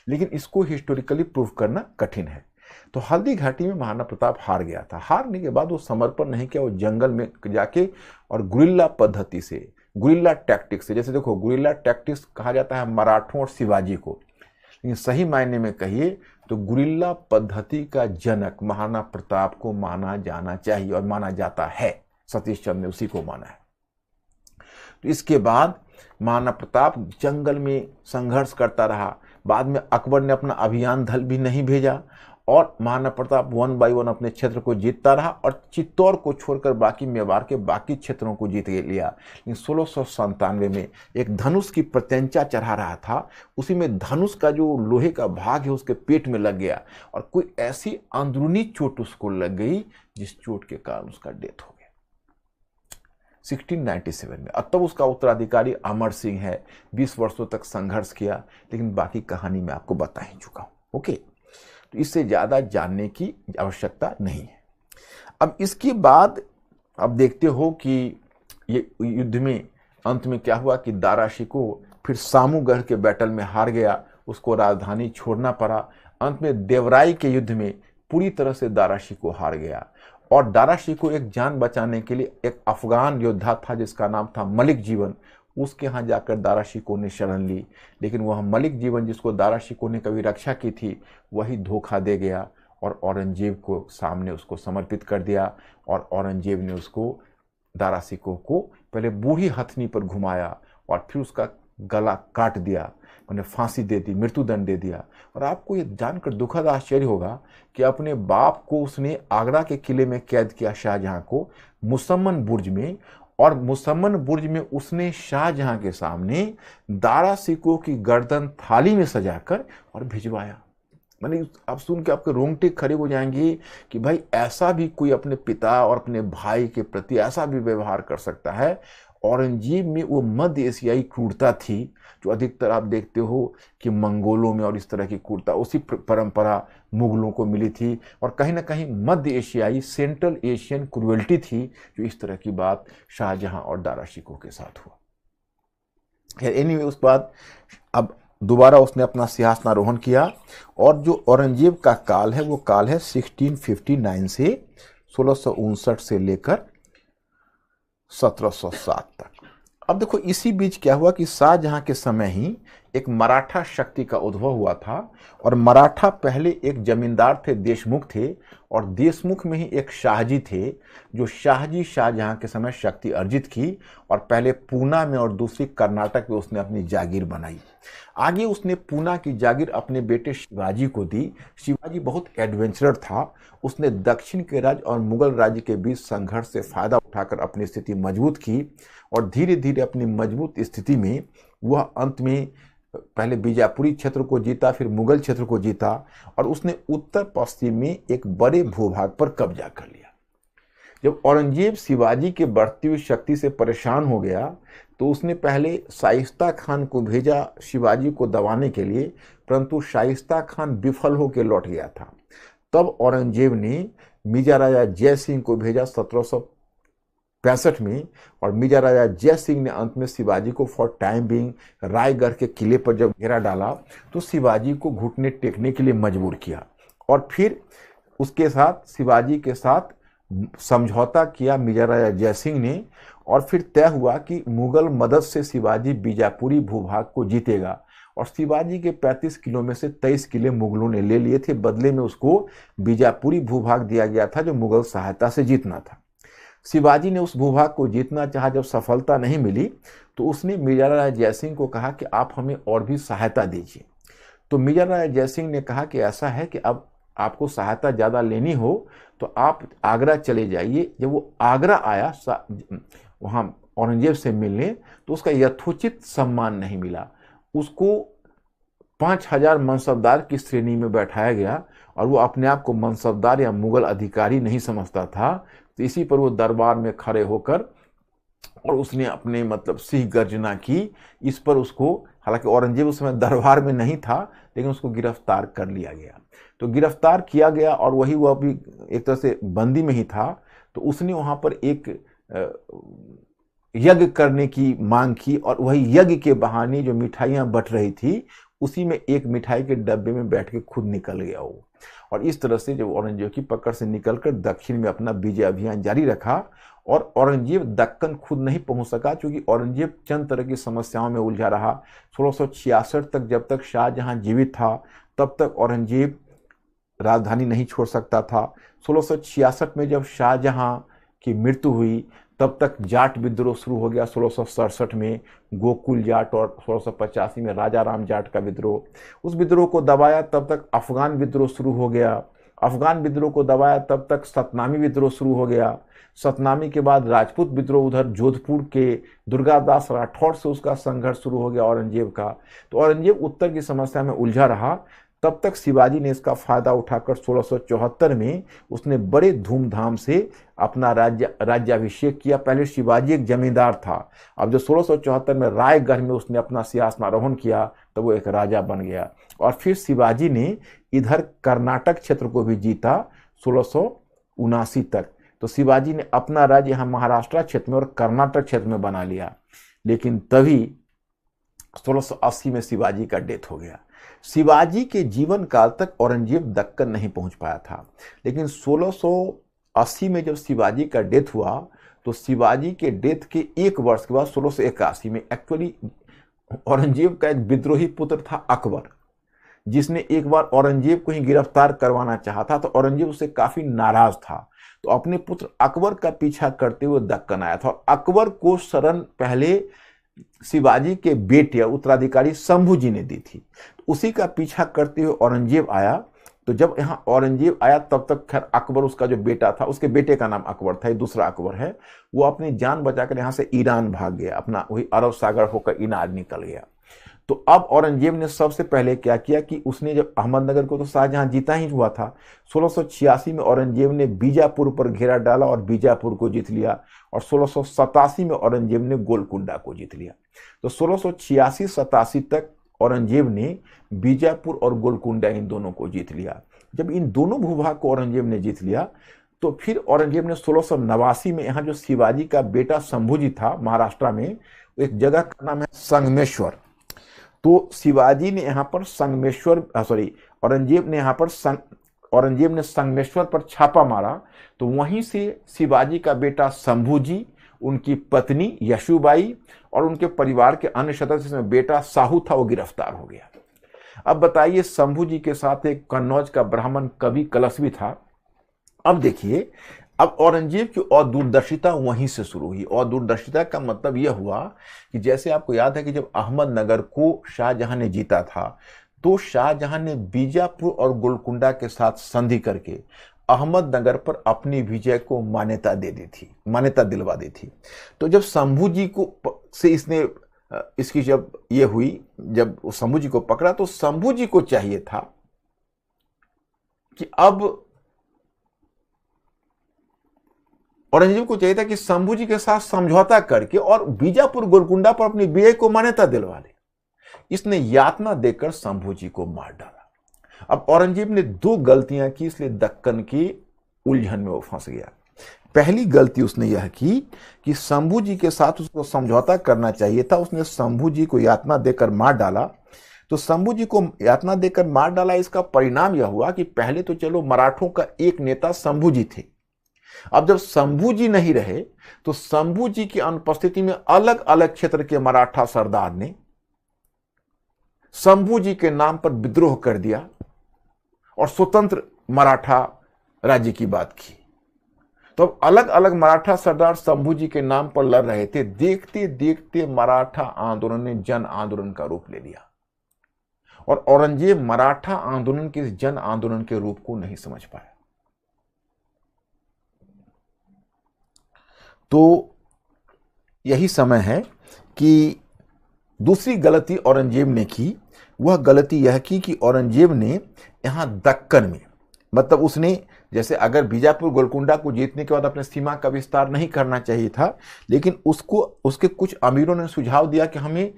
लेकिन इसको हिस्टोरिकली प्रूव करना कठिन है। तो हल्दी घाटी में महाराणा प्रताप हार गया था। हारने के बाद वो समर्पण नहीं किया, वो जंगल में जाके और गुरिल्ला पद्धति से, गुरिल्ला टैक्टिक्स से, जैसे देखो गुरिल्ला टैक्टिक्स कहा जाता है मराठों और शिवाजी को, लेकिन सही मायने में कहिए तो गुरिल्ला पद्धति का जनक महाराणा प्रताप को माना जाना चाहिए और माना जाता है। सतीश चंद्र ने उसी को माना है। तो इसके बाद महाराणा प्रताप जंगल में संघर्ष करता रहा। बाद में अकबर ने अपना अभियान दल भी नहीं भेजा और महाराणा प्रताप 1 बाय 1 अपने क्षेत्र को जीतता रहा और चित्तौड़ को छोड़कर बाकी मेवाड़ के बाकी क्षेत्रों को जीत लिया। लेकिन 1697 में एक धनुष की प्रत्यंचा चढ़ा रहा था, उसी में धनुष का जो लोहे का भाग है उसके पेट में लग गया और कोई ऐसी अंदरूनी चोट उसको लग गई जिस चोट के कारण उसका डेथ हो गया 1697 में। अब तब उसका उत्तराधिकारी अमर सिंह है। 20 वर्षों तक संघर्ष किया, लेकिन बाकी कहानी मैं आपको बता ही चुका हूं। ओके, तो इससे ज्यादा जानने की आवश्यकता नहीं है। अब इसके बाद अब देखते हो कि ये युद्ध में अंत में क्या हुआ कि दारा शिकोह फिर सामूगढ़ के बैटल में हार गया, उसको राजधानी छोड़ना पड़ा। अंत में देवराई के युद्ध में पूरी तरह से दारा शिकोह हार गया और दारा शिकोह एक जान बचाने के लिए एक अफगान योद्धा था जिसका नाम था मलिक जीवन, उसके यहाँ जाकर दारा शिकोह ने शरण ली। लेकिन वह मलिक जीवन जिसको दारा शिकोह ने कभी रक्षा की थी, वही धोखा दे गया और औरंगजेब को सामने उसको समर्पित कर दिया। और औरंगजेब ने उसको, दारा शिकोह को पहले बूढ़ी हथनी पर घुमाया और फिर उसका गला काट दिया, उन्हें फांसी दे दी, मृत्युदंड दे दिया। और आपको ये जानकर दुखद आश्चर्य होगा कि अपने बाप को उसने आगरा के किले में कैद किया, शाहजहां को, मुसम्मन बुर्ज में, और मुसम्मन बुर्ज में उसने शाहजहां के सामने दारा शिकोह की गर्दन थाली में सजाकर और भिजवाया। मैंने आप सुन के आपके रोंगटे खड़े हो जाएंगे कि भाई ऐसा भी कोई अपने पिता और अपने भाई के प्रति ऐसा भी व्यवहार कर सकता है। औरंगजेब में वो मध्य एशियाई क्रूरता थी जो अधिकतर आप देखते हो कि मंगोलों में, और इस तरह की क्रूरता उसी परंपरा मुगलों को मिली थी, और कहीं ना कहीं मध्य एशियाई, सेंट्रल एशियन क्रूरल्टी थी जो इस तरह की बात शाहजहां और दारा शिकोह के साथ हुआ। एनीवे, उस बाद अब दोबारा उसने अपना सिंहासनारोहण किया और जो औरंगजेब का काल है वो काल है 1659 से 1659 से लेकर 1707 तक। अब देखो, इसी बीच क्या हुआ कि शाहजहां के समय ही एक मराठा शक्ति का उद्भव हुआ था। और मराठा पहले एक जमींदार थे, देशमुख थे, और देशमुख में ही एक शाहजी थे, जो शाहजी शाहजहां के समय शक्ति अर्जित की और पहले पूना में और दूसरी कर्नाटक में उसने अपनी जागीर बनाई। आगे उसने पूना की जागीर अपने बेटे शिवाजी को दी। शिवाजी बहुत एडवेंचरर था, उसने दक्षिण के राज्य और मुगल राज्य के बीच संघर्ष से फायदा उठाकर अपनी स्थिति मजबूत की और धीरे धीरे अपनी मजबूत स्थिति में वह अंत में पहले बीजापुरी क्षेत्र को जीता, फिर मुगल क्षेत्र को जीता और उसने उत्तर पश्चिम में एक बड़े भूभाग पर कब्जा कर लिया। जब औरंगजेब शिवाजी के बढ़ती हुई शक्ति से परेशान हो गया तो उसने पहले शाइस्ता खान को भेजा शिवाजी को दबाने के लिए, परंतु शाइस्ता खान विफल होकर लौट गया था। तब औरंगजेब ने मिर्जा राजा जय सिंह को भेजा 1765 में, और मिर्जा राजा जय सिंह ने अंत में शिवाजी को फॉर टाइम बिंग रायगढ़ के किले पर जब घेरा डाला तो शिवाजी को घुटने टेकने के लिए मजबूर किया और फिर उसके साथ शिवाजी के साथ समझौता किया मिर्जा राजा जय सिंह ने। और फिर तय हुआ कि मुगल मदद से शिवाजी बीजापुरी भूभाग को जीतेगा और शिवाजी के 35 किलो में से 23 किले मुगलों ने ले लिए थे। बदले में उसको बीजापुरी भूभाग दिया गया था जो मुगल सहायता से जीतना था। शिवाजी ने उस भूभाग को जीतना चाहा, जब सफलता नहीं मिली तो उसने मिर्जा राजा जय सिंह को कहा कि आप हमें और भी सहायता दीजिए। तो मिर्जा राजा जय सिंह ने कहा कि ऐसा है कि अब आपको सहायता ज़्यादा लेनी हो तो आप आगरा चले जाइए। जब वो आगरा आया वहाँ औरंगजेब से मिलने तो उसका यथोचित सम्मान नहीं मिला। उसको 5000 मनसबदार की श्रेणी में बैठाया गया और वो अपने आप को मनसबदार या मुगल अधिकारी नहीं समझता था। तो इसी पर वो दरबार में खड़े होकर और उसने अपने सिंह गर्जना की। इस पर उसको, हालांकि औरंगजेब उस समय दरबार में नहीं था, लेकिन उसको गिरफ्तार कर लिया गया। तो गिरफ्तार किया गया और वह भी एक तरह से बंदी में ही था। तो उसने वहां पर एक यज्ञ करने की मांग की और वही यज्ञ के बहाने जो मिठाइयां बट रही थी उसी में एक मिठाई के डब्बे में बैठ के खुद निकल गया वो। और इस तरह से जब औरंगजेब की पकड़ से निकलकर दक्षिण में अपना विजय अभियान जारी रखा और औरंगजेब दक्कन खुद नहीं पहुंच सका, क्योंकि औरंगजेब चंद तरह की समस्याओं में उलझा रहा। 1666 तक जब तक शाहजहां जीवित था तब तक औरंगजेब राजधानी नहीं छोड़ सकता था। 1666 में जब शाहजहां की मृत्यु हुई तब तक जाट विद्रोह शुरू हो गया। 1667 में गोकुल जाट और 1685 में राजा राम जाट का विद्रोह। उस विद्रोह को दबाया तब तक अफगान विद्रोह शुरू हो गया। अफगान विद्रोह को दबाया तब तक सतनामी विद्रोह शुरू हो गया। सतनामी के बाद राजपूत विद्रोह उधर जोधपुर के दुर्गादास राठौड़ से उसका संघर्ष शुरू हो गया औरंगजेब का। तो औरंगजेब उत्तर की समस्या में उलझा रहा। तब तक शिवाजी ने इसका फायदा उठाकर 1674 में उसने बड़े धूमधाम से अपना राज्याभिषेक किया। पहले शिवाजी एक जमींदार था, अब जो 1674 में रायगढ़ में उसने अपना सिंहासनारोहण किया तो वो एक राजा बन गया। और फिर शिवाजी ने इधर कर्नाटक क्षेत्र को भी जीता 1679 तक। तो शिवाजी ने अपना राज्य यहाँ महाराष्ट्र क्षेत्र में और कर्नाटक क्षेत्र में बना लिया। लेकिन तभी 1680 में शिवाजी का डेथ हो गया। शिवाजी के जीवन काल तक औरंगजेब दक्कन नहीं पहुंच पाया था, लेकिन 1680 में जब शिवाजी का डेथ हुआ तो शिवाजी के डेथ के एक वर्ष के बाद 1681 में एक्चुअली औरंगजेब का एक विद्रोही पुत्र था अकबर, जिसने एक बार औरंगजेब को ही गिरफ्तार करवाना चाहा था। तो औरंगजेब उससे काफी नाराज था, तो अपने पुत्र अकबर का पीछा करते हुए दक्कन आया था। और अकबर को शरण पहले शिवाजी के बेटे उत्तराधिकारी शंभू जी ने दी थी। तो उसी का पीछा करते हुए औरंगजेब आया। तो जब यहाँ औरंगजेब आया तब तक खैर अकबर, उसका जो बेटा था, उसके बेटे का नाम अकबर था, ये दूसरा अकबर है, वो अपनी जान बचाकर यहाँ से ईरान भाग गया, अपना वही अरब सागर होकर ईरान निकल गया। तो अब औरंगजेब ने सबसे पहले क्या किया कि उसने जब अहमदनगर को तो शाहजहां जीता ही हुआ था, 1686 में औरंगजेब ने बीजापुर पर घेरा डाला और बीजापुर को जीत लिया। और 1687 में औरंगजेब ने गोलकुंडा को जीत लिया। तो 1686-87 तक औरंगजेब ने बीजापुर और गोलकुंडा इन दोनों को जीत लिया। जब इन दोनों भूभाग को औरंगजेब ने जीत लिया तो फिर औरंगजेब ने 1689 में यहाँ जो शिवाजी का बेटा शंभू जी था महाराष्ट्र में, एक जगह का नाम है संगमेश्वर। तो शिवाजी ने यहाँ पर औरंगजेब ने संगमेश्वर पर छापा मारा। तो वहीं से शिवाजी का बेटा शंभू जी उनकी पत्नी यशुबाई और उनके परिवार के अन्य सदस्य, जिसमें बेटा साहू था, वो गिरफ्तार हो गया। अब बताइए, शंभू जी के साथ एक कन्नौज का ब्राह्मण कवि कलश भी था। अब देखिए, अब औरंगजेब की अदूरदर्शिता वहीं से शुरू हुई। अदूरदर्शिता का मतलब यह हुआ कि जैसे आपको याद है कि जब अहमदनगर को शाहजहां ने जीता था, तो शाहजहां ने बीजापुर और गोलकुंडा के साथ संधि करके अहमदनगर पर अपनी विजय को मान्यता दे दी थी, मान्यता दिलवा दी थी। तो जब शंभू जी को से इसने इसकी जब ये हुई, जब शंभू जी को पकड़ा, तो शंभू जी को चाहिए था कि अब औरंगजेब को चाहिए था कि शंभू जी के साथ समझौता करके और बीजापुर गोलकुंडा पर अपनी विजय को मान्यता दिलवा ले। इसने यातना देकर शंभू जी को मार डाला। अब औरंगजेब ने दो गलतियां की, इसलिए दक्कन की उलझन में वो फंस गया। पहली गलती उसने यह की कि शंभू जी के साथ उसको समझौता करना चाहिए था, उसने शंभू जी को यातना देकर मार डाला। तो शंभू जी को यातना देकर मार डाला, इसका परिणाम यह हुआ कि पहले तो चलो मराठों का एक नेता शंभू जी थे, अब जब शंभू जी नहीं रहे तो शंभू जी की अनुपस्थिति में अलग अलग क्षेत्र के मराठा सरदार ने शंभू जी के नाम पर विद्रोह कर दिया और स्वतंत्र मराठा राज्य की बात की। तो अब अलग अलग मराठा सरदार शंभू जी के नाम पर लड़ रहे थे। देखते देखते मराठा आंदोलन ने जन आंदोलन का रूप ले लिया और औरंगजेब मराठा आंदोलन के जन आंदोलन के रूप को नहीं समझ पाया। तो यही समय है कि दूसरी गलती औरंगजेब ने की। वह गलती यह की कि औरंगजेब ने यहां दक्कन में, मतलब उसने जैसे अगर बीजापुर गोलकुंडा को जीतने के बाद अपने सीमा का विस्तार नहीं करना चाहिए था, लेकिन उसको उसके कुछ अमीरों ने सुझाव दिया कि हमें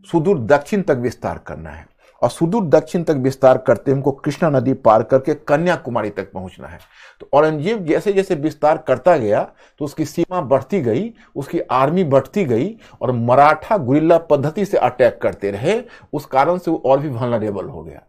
सुदूर दक्षिण तक विस्तार करना है और सुदूर दक्षिण तक विस्तार करते हमको कृष्णा नदी पार करके कन्याकुमारी तक पहुंचना है। तो औरंगजेब जैसे जैसे विस्तार करता गया तो उसकी सीमा बढ़ती गई, उसकी आर्मी बढ़ती गई और मराठा गुरिल्ला पद्धति से अटैक करते रहे। उस कारण से वो और भी वल्नरेबल हो गया।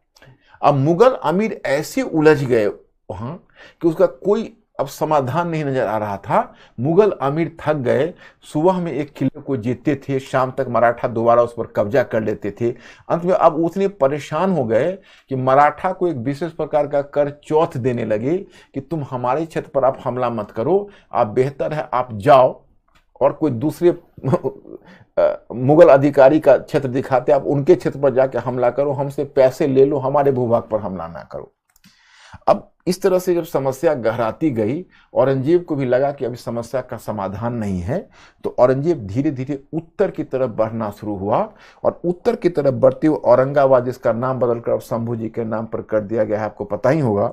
अब मुगल अमीर ऐसे उलझ गए वहां कि उसका कोई अब समाधान नहीं नजर आ रहा था। मुगल अमीर थक गए, सुबह में एक किले को जीतते थे, शाम तक मराठा दोबारा उस पर कब्जा कर लेते थे। अंत में अब उतने परेशान हो गए कि मराठा को एक विशेष प्रकार का कर चौथ देने लगे कि तुम हमारे क्षेत्र पर आप हमला मत करो, आप बेहतर है आप जाओ और कोई दूसरे मुगल अधिकारी का क्षेत्र दिखाते, आप उनके क्षेत्र पर जाके हमला करो, हमसे पैसे ले लो, हमारे भूभाग पर हमला ना करो। अब इस तरह से जब समस्या गहराती गई, औरंगजेब को भी लगा कि अभी समस्या का समाधान नहीं है, तो औरंगजेब धीरे धीरे उत्तर की तरफ बढ़ना शुरू हुआ और उत्तर की तरफ बढ़ते हुए औरंगाबाद, जिसका नाम बदलकर अब शंभू जी के नाम पर कर दिया गया है, आपको पता ही होगा,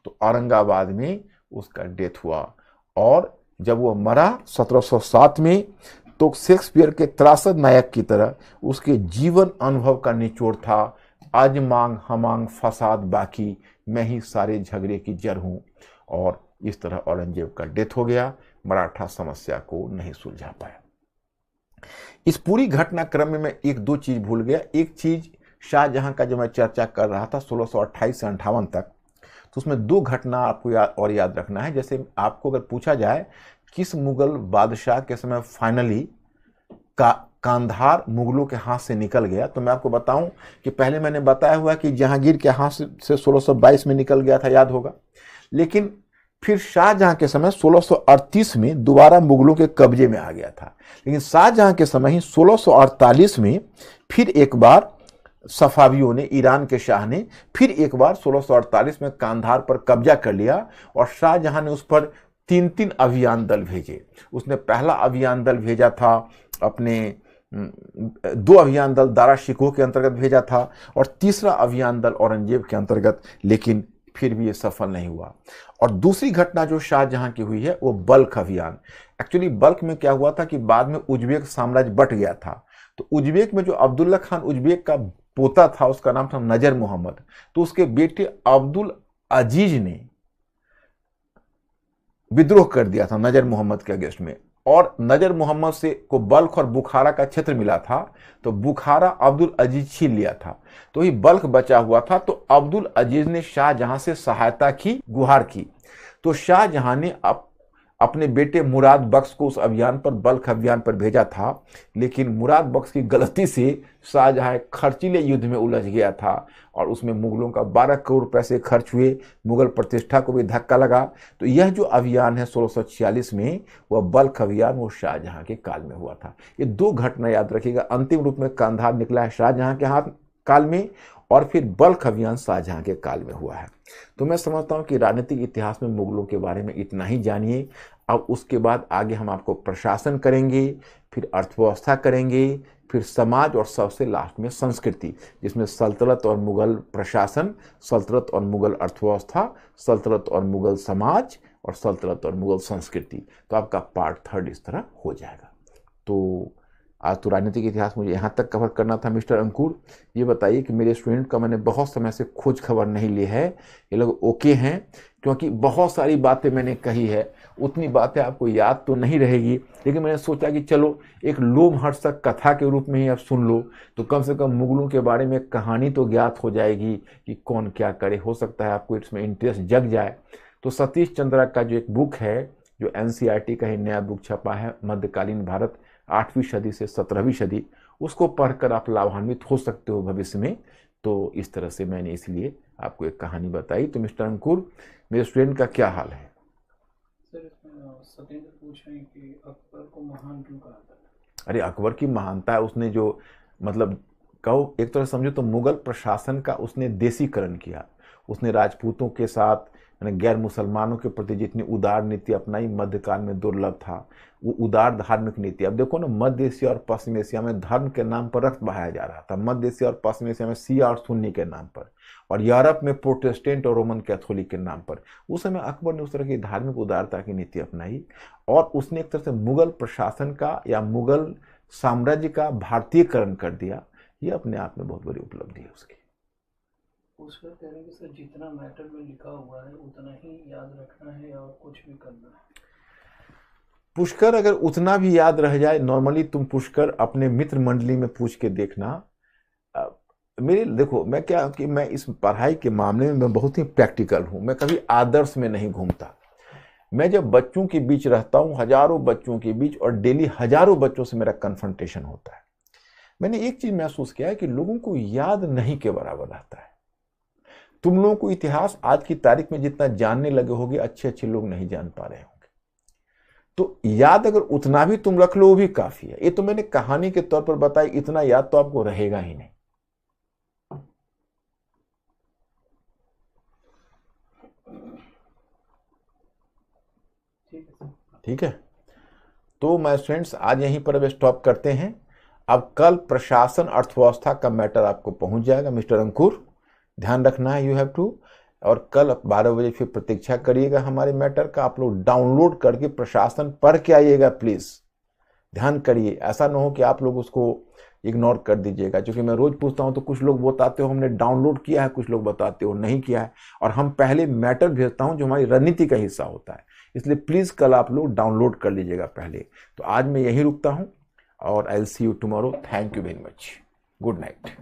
तो औरंगाबाद में उसका डेथ हुआ। और जब वो मरा 1707 में, तो शेक्सपियर के त्रासद नायक की तरह उसके जीवन अनुभव का निचोड़ था, आज मांग हमांग फसाद बाकी, मैं ही सारे झगड़े की जड़ हूं। और इस तरह औरंगजेब का डेथ हो गया, मराठा समस्या को नहीं सुलझा पाया। इस पूरी घटनाक्रम में मैं एक दो चीज भूल गया। एक चीज शाहजहां का जो मैं चर्चा कर रहा था 1628 से 58 तक, तो उसमें दो घटना आपको याद रखना है। जैसे आपको अगर पूछा जाए किस मुगल बादशाह के समय फाइनली कांधार मुगलों के हाथ से निकल गया, तो मैं आपको बताऊं कि पहले मैंने बताया हुआ कि जहांगीर के हाथ से 1622 में निकल गया था, याद होगा। लेकिन फिर शाहजहां के समय 1638 में दोबारा मुगलों के कब्जे में आ गया था। लेकिन शाहजहां के समय ही 1648 में फिर एक बार सफावियों ने, ईरान के शाह ने फिर एक बार 1648 में कांधार पर कब्जा कर लिया और शाहजहां ने उस पर 3 अभियान दल भेजे। उसने पहला अभियान दल भेजा था अपने 2 अभियान दल दारा शिकोह के अंतर्गत भेजा था और तीसरा अभियान दल औरंगजेब के अंतर्गत, लेकिन फिर भी ये सफल नहीं हुआ। और दूसरी घटना जो शाहजहां की हुई है वो बल्ख अभियान। एक्चुअली बल्ख में क्या हुआ था कि बाद में उज्बेक साम्राज्य बट गया था, तो उज्बेक में जो अब्दुल्ला खान उज्बेक का पोता था, उसका नाम था नजर मोहम्मद, तो उसके बेटे अब्दुल अजीज ने विद्रोह कर दिया था नजर मोहम्मद के अगेंस्ट में। और नजर मोहम्मद से को बल्ख और बुखारा का क्षेत्र मिला था, तो बुखारा अब्दुल अजीज छीन लिया था, तो ही बल्ख बचा हुआ था। तो अब्दुल अजीज ने शाहजहां से सहायता की, गुहार की। तो शाहजहां ने अपने बेटे मुराद बख्श को उस अभियान पर, बल्ख अभियान पर भेजा था, लेकिन मुराद बख्श की गलती से शाहजहां खर्चीले युद्ध में उलझ गया था और उसमें मुगलों का 12 करोड़ पैसे खर्च हुए, मुगल प्रतिष्ठा को भी धक्का लगा। तो यह जो अभियान है 1646 में, वह बल्ख अभियान वो शाहजहां के काल में हुआ था। ये दो घटना याद रखिएगा, अंतिम रूप में कंधार निकला है शाहजहां के हाथ काल में, और फिर बल्ख अभियान शाहजहां के काल में हुआ है। तो मैं समझता हूं कि राजनीतिक इतिहास में मुगलों के बारे में इतना ही जानिए। अब उसके बाद आगे हम आपको प्रशासन करेंगे, फिर अर्थव्यवस्था करेंगे, फिर समाज, और सबसे लास्ट में संस्कृति, जिसमें सल्तनत और मुगल प्रशासन, सल्तनत और मुगल अर्थव्यवस्था, सल्तनत और मुगल समाज, और सल्तनत और मुगल संस्कृति। तो आपका पार्ट 3 इस तरह हो जाएगा। तो आज तो राजनीतिक इतिहास मुझे यहाँ तक कवर करना था। मिस्टर अंकुर, ये बताइए कि मेरे स्टूडेंट का मैंने बहुत समय से खोज खबर नहीं ली है, ये लोग ओके हैं? क्योंकि बहुत सारी बातें मैंने कही है, उतनी बातें आपको याद तो नहीं रहेगी, लेकिन मैंने सोचा कि चलो एक लोमहर्षक कथा के रूप में ही आप सुन लो, तो कम से कम मुगलों के बारे में कहानी तो ज्ञात हो जाएगी कि कौन क्या करे। हो सकता है आपको इसमें इंटरेस्ट जग जाए। तो सतीश चंद्रा का जो एक बुक है, जो NCERT का ही नया बुक छपा है, मध्यकालीन भारत 8वीं सदी से 17वीं सदी, उसको पढ़कर आप लाभान्वित हो सकते हो भविष्य में। तो इस तरह से मैंने इसलिए आपको एक कहानी बताई। तो मिस्टर अंकुर, मेरे स्टूडेंट का क्या हाल है? सर, इसमें सत्येंद्र पूछ रहे हैं कि अकबर को महान क्यों कहा जाता है? अरे अकबर की महानता है, उसने जो मतलब कहो एक तरह समझो तो मुगल प्रशासन का उसने देसीकरण किया। उसने राजपूतों के साथ गैर मुसलमानों के प्रति जितनी उदार नीति अपनाई, मध्यकाल में दुर्लभ था। वो उदार धार्मिक नीति, अब देखो ना, मध्य एशिया और पश्चिम एशिया में धर्म के नाम पर रक्त बहाया जा रहा था। मध्य एशिया और पश्चिम एशिया में शिया और सुन्नी के नाम पर, और यूरोप में प्रोटेस्टेंट और रोमन कैथोलिक के नाम पर। उस समय अकबर ने उस तरह की धार्मिक उदारता की नीति अपनाई, और उसने एक तरह से मुगल प्रशासन का या मुगल साम्राज्य का भारतीयकरण कर दिया। ये अपने आप में बहुत बड़ी उपलब्धि है उसकी। उसका कह रहे हैं कि सर जितना मैटर में लिखा हुआ है उतना ही याद रखना है और कुछ भी करना है। पुष्कर अगर उतना भी याद रह जाए, नॉर्मली तुम पुष्कर अपने मित्र मंडली में पूछ के देखना। मेरे देखो, मैं क्या कि मैं इस पढ़ाई के मामले में मैं बहुत ही प्रैक्टिकल हूं। मैं कभी आदर्श में नहीं घूमता। मैं जब बच्चों के बीच रहता हूं, हजारों बच्चों के बीच, और डेली हजारों बच्चों से मेरा कन्फ्रंटेशन होता है, मैंने एक चीज महसूस किया है कि लोगों को याद नहीं के बराबर रहता है। तुम लोगों को इतिहास आज की तारीख में जितना जानने लगे होगे, अच्छे अच्छे लोग नहीं जान पा रहे होंगे। तो याद अगर उतना भी तुम रख लो वो भी काफी है। ये तो मैंने कहानी के तौर पर बताई, इतना याद तो आपको रहेगा ही नहीं। ठीक है, तो माय फ्रेंड्स आज यहीं पर अब स्टॉप करते हैं। अब कल प्रशासन अर्थव्यवस्था का मैटर आपको पहुंच जाएगा। मिस्टर अंकुर, ध्यान रखना है, यू हैव टू। और कल 12 बजे फिर प्रतीक्षा करिएगा हमारे मैटर का। आप लोग डाउनलोड करके प्रशासन पढ़ के आइएगा, प्लीज ध्यान करिए। ऐसा ना हो कि आप लोग उसको इग्नोर कर दीजिएगा, क्योंकि मैं रोज पूछता हूं तो कुछ लोग बताते हो हमने डाउनलोड किया है, कुछ लोग बताते हो नहीं किया है, और हम पहले मैटर भेजता हूं जो हमारी रणनीति का हिस्सा होता है। इसलिए प्लीज कल आप लोग डाउनलोड कर लीजिएगा पहले। तो आज मैं यही रुकता हूं, और I will see you tomorrow. Thank you very much. Good night.